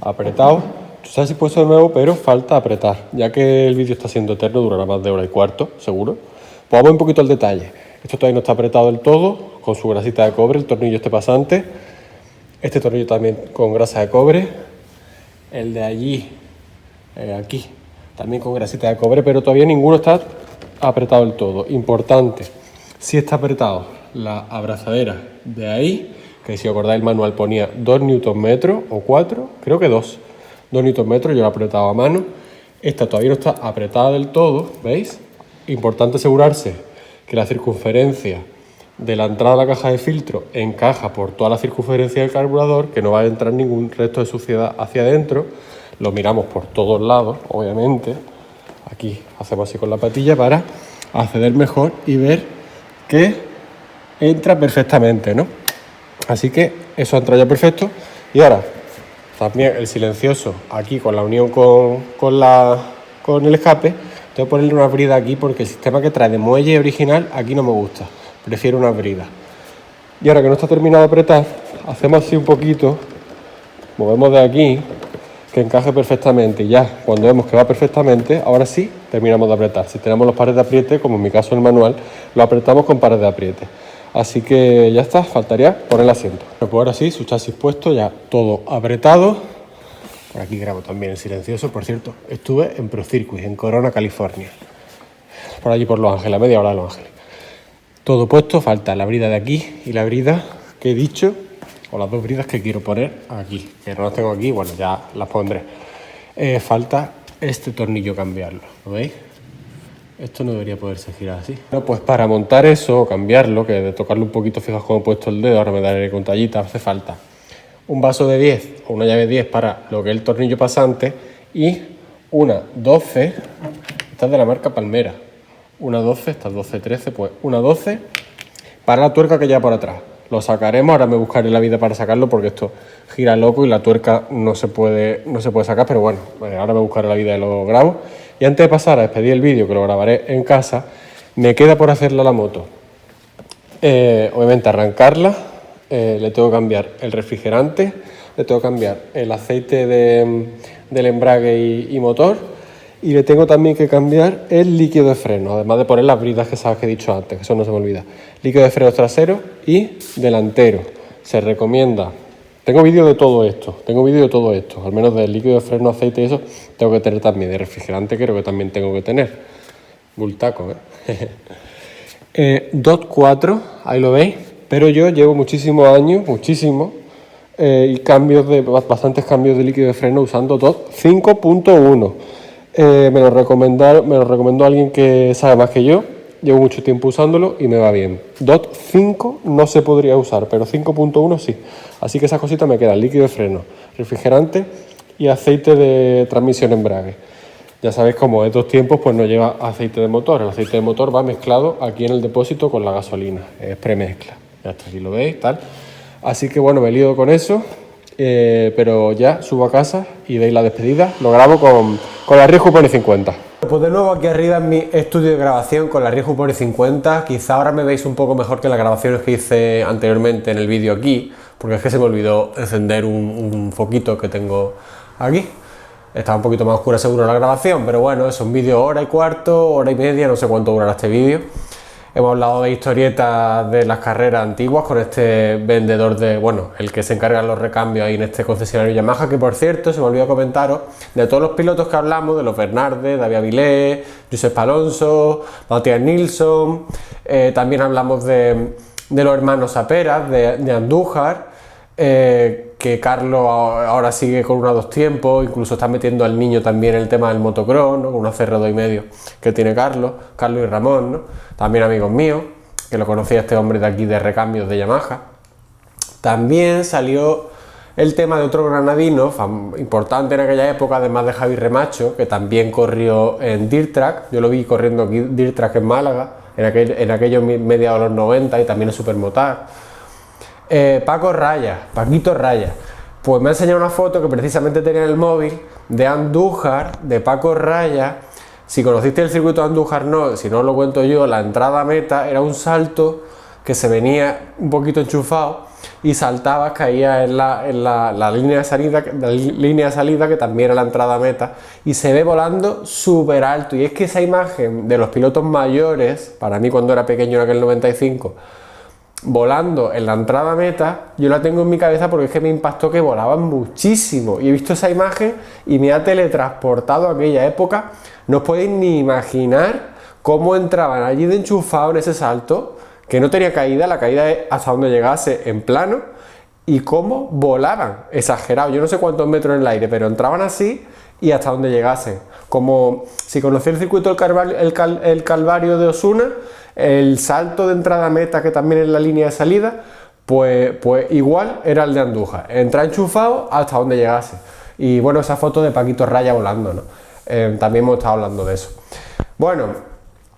apretado. Subchasis puesto de nuevo, pero falta apretar. Ya que el vídeo está siendo eterno, durará más de 1 hora y cuarto, seguro. Pues vamos un poquito al detalle. Esto todavía no está apretado del todo, con su grasita de cobre, el tornillo este pasante. Este tornillo también con grasa de cobre. El de allí, aquí, también con grasita de cobre, pero todavía ninguno está apretado del todo. Importante, si está apretado la abrazadera de ahí, que si os acordáis el manual ponía 2 Nm o 4, creo que 2 Nm, yo lo he apretado a mano. Esta todavía no está apretada del todo, ¿veis? Importante asegurarse que la circunferencia de la entrada a la caja de filtro encaja por toda la circunferencia del carburador, que no va a entrar ningún resto de suciedad hacia adentro. Lo miramos por todos lados, obviamente. Aquí hacemos así con la patilla para acceder mejor y ver que entra perfectamente, ¿no? Así que eso ha entrado ya perfecto. Y ahora también el silencioso aquí con la unión con el escape. Tengo que ponerle una brida aquí porque el sistema que trae de muelle original aquí no me gusta. Prefiero una brida. Y ahora que no está terminado de apretar, hacemos así un poquito, movemos de aquí, que encaje perfectamente. Y ya cuando vemos que va perfectamente, ahora sí terminamos de apretar. Si tenemos los pares de apriete, como en mi caso en el manual, lo apretamos con pares de apriete. Así que ya está, faltaría poner el asiento. Pues ahora sí, su chasis puesto, ya todo apretado. Por aquí grabo también el silencioso, por cierto. Estuve en Pro Circuit, en Corona, California. Por allí por Los Ángeles, a media hora de Los Ángeles. Todo puesto, falta la brida de aquí y la brida que he dicho, o las dos bridas que quiero poner aquí, que no las tengo aquí, bueno, ya las pondré. Falta este tornillo cambiarlo, ¿lo veis? Esto no debería poderse girar así. Bueno, pues para montar eso o cambiarlo, que de tocarlo un poquito, fijaos cómo he puesto el dedo, ahora me daré con tallita, hace falta un vaso de 10 o una llave de 10 para lo que es el tornillo pasante y una 12, esta es de la marca Palmera, una 12, esta es 12-13, pues una 12 para la tuerca que lleva por atrás. Lo sacaremos, ahora me buscaré la vida para sacarlo porque esto gira loco y la tuerca no se puede sacar, pero bueno, ahora me buscaré la vida y lo grabo. Y antes de pasar a despedir el vídeo, que lo grabaré en casa, me queda por hacerle a la moto. Obviamente arrancarla, le tengo que cambiar el refrigerante, le tengo que cambiar el aceite del embrague y motor, y le tengo también que cambiar el líquido de freno, además de poner las bridas que sabes que he dicho antes, que eso no se me olvida. Líquido de freno trasero y delantero. Se recomienda. Tengo vídeo de todo esto, al menos del líquido de freno, aceite y eso, tengo que tener también. De refrigerante creo que también tengo que tener. Bultaco, DOT 4, ahí lo veis, pero yo llevo muchísimos años, y bastantes cambios de líquido de freno usando DOT 5.1. Me lo recomendó alguien que sabe más que yo. Llevo mucho tiempo usándolo y me va bien. DOT 5 no se podría usar, pero 5.1 sí. Así que esas cositas me quedan: líquido de freno, refrigerante y aceite de transmisión embrague. Ya sabéis, como estos tiempos pues no lleva aceite de motor. El aceite de motor va mezclado aquí en el depósito con la gasolina. Es premezcla. Ya está, aquí lo veis, tal. Así que bueno, me he liado con eso. Pero ya subo a casa y veis la despedida. Lo grabo con la Rig Pony 50. Pues de nuevo aquí arriba en mi estudio de grabación con la Rig Pony 50. Quizá ahora me veis un poco mejor que las grabaciones que hice anteriormente en el vídeo aquí, porque es que se me olvidó encender un foquito que tengo aquí. Estaba un poquito más oscura seguro la grabación, pero bueno, es un vídeo hora y cuarto, hora y media, no sé cuánto durará este vídeo. Hemos hablado de historietas de las carreras antiguas con este vendedor el que se encarga de los recambios ahí en este concesionario Yamaha, que por cierto, se me olvidó comentaros, de todos los pilotos que hablamos, de los Bernardes, David Avilés, Josep Alonso, Matías Nilsson, también hablamos de los hermanos Saperas, de Andújar, que Carlos ahora sigue con una 2 tiempos, incluso está metiendo al niño también el tema del motocross, ¿no? Con una CR2,5 que tiene Carlos y Ramón, ¿no? También amigos míos, que lo conocía este hombre de aquí de recambios de Yamaha. También salió el tema de otro granadino importante en aquella época, además de Javi Remacho, que también corrió en Dirt Track. Yo lo vi corriendo aquí, Dirt Track en Málaga, en aquellos mediados de los 90, y también en Supermotar. Paquito Raya, pues me ha enseñado una foto que precisamente tenía en el móvil de Andújar, de Paco Raya. Si conociste el circuito de Andújar, no, si no lo cuento yo, la entrada a meta era un salto que se venía un poquito enchufado y saltabas, caías en la línea de salida, que también era la entrada a meta, y se ve volando súper alto. Y es que esa imagen de los pilotos mayores, para mí cuando era pequeño en aquel 95, volando en la entrada a meta, yo la tengo en mi cabeza porque es que me impactó que volaban muchísimo, y he visto esa imagen y me ha teletransportado a aquella época. No os podéis ni imaginar cómo entraban allí de enchufado en ese salto, que no tenía caída, la caída es hasta donde llegase en plano, y cómo volaban, exagerado, yo no sé cuántos metros en el aire, pero entraban así y hasta donde llegasen. Como si conocéis el circuito el Calvario de Osuna, el salto de entrada a meta, que también es la línea de salida, pues igual era el de Andújar, entrar enchufado hasta donde llegase. Y bueno, esa foto de Paquito Raya volando, ¿no? También hemos estado hablando de eso. Bueno,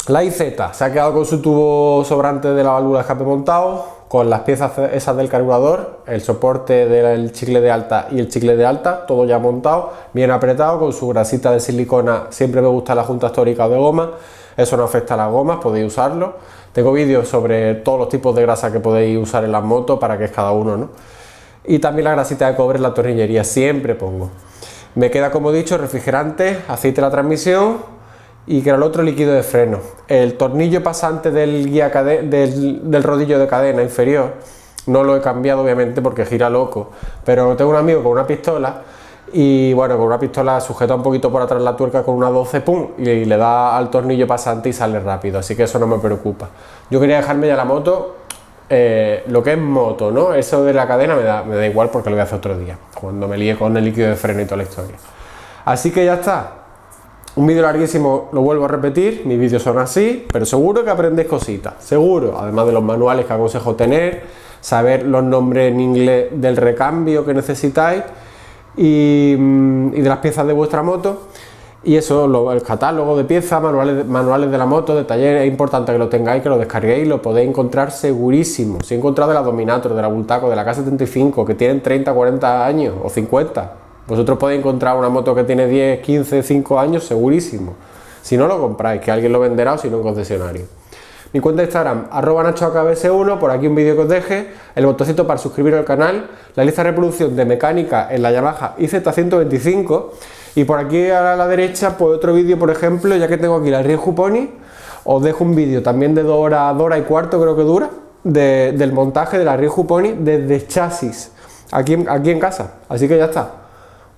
la IZ se ha quedado con su tubo sobrante de la válvula de escape montado, con las piezas esas del carburador, el soporte del chicle de alta y el chicle de alta, todo ya montado, bien apretado, con su grasita de silicona. Siempre me gusta la junta histórica de goma, eso no afecta a las gomas, podéis usarlo. Tengo vídeos sobre todos los tipos de grasa que podéis usar en las motos para que es cada uno, ¿no? Y también la grasita de cobre en la tornillería, siempre pongo. Me queda, como he dicho, refrigerante, aceite de la transmisión y que era el otro, líquido de freno. El tornillo pasante del rodillo de cadena inferior no lo he cambiado, obviamente, porque gira loco, pero tengo un amigo con una pistola y bueno, con una pistola sujeta un poquito por atrás la tuerca con una 12, pum, y le da al tornillo pasante y sale rápido, así que eso no me preocupa. Yo quería dejarme ya la moto, lo que es moto, ¿no? Eso de la cadena me da igual porque lo voy a hacer otro día, cuando me líe con el líquido de freno y toda la historia. Así que ya está. Un vídeo larguísimo, lo vuelvo a repetir, mis vídeos son así, pero seguro que aprendéis cositas, seguro, además de los manuales que aconsejo tener, saber los nombres en inglés del recambio que necesitáis y de las piezas de vuestra moto, y eso, el catálogo de piezas, manuales de la moto, de taller, es importante que lo tengáis, que lo descarguéis, lo podéis encontrar segurísimo. Si he encontrado de la Dominator, de la Bultaco, de la K75, que tienen 30, 40 años o 50, vosotros podéis encontrar una moto que tiene 10, 15, 5 años segurísimo. Si no, lo compráis, que alguien lo venderá o si no en concesionario. Mi cuenta de Instagram, @nachoakbs1, por aquí un vídeo que os deje, el botoncito para suscribiros al canal, la lista de reproducción de mecánica en la Yamaha IZ125 y por aquí a la derecha pues otro vídeo, por ejemplo, ya que tengo aquí la Ryu Pony, os dejo un vídeo también de 2 horas y cuarto creo que dura, del montaje de la Ryu Pony desde chasis, aquí en casa, así que ya está.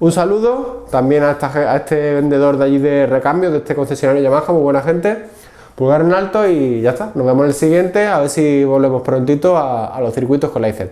Un saludo también a este vendedor de allí de recambio, de este concesionario Yamaha, muy buena gente. Pulgar en alto y ya está. Nos vemos en el siguiente, a ver si volvemos prontito a los circuitos con la IZ.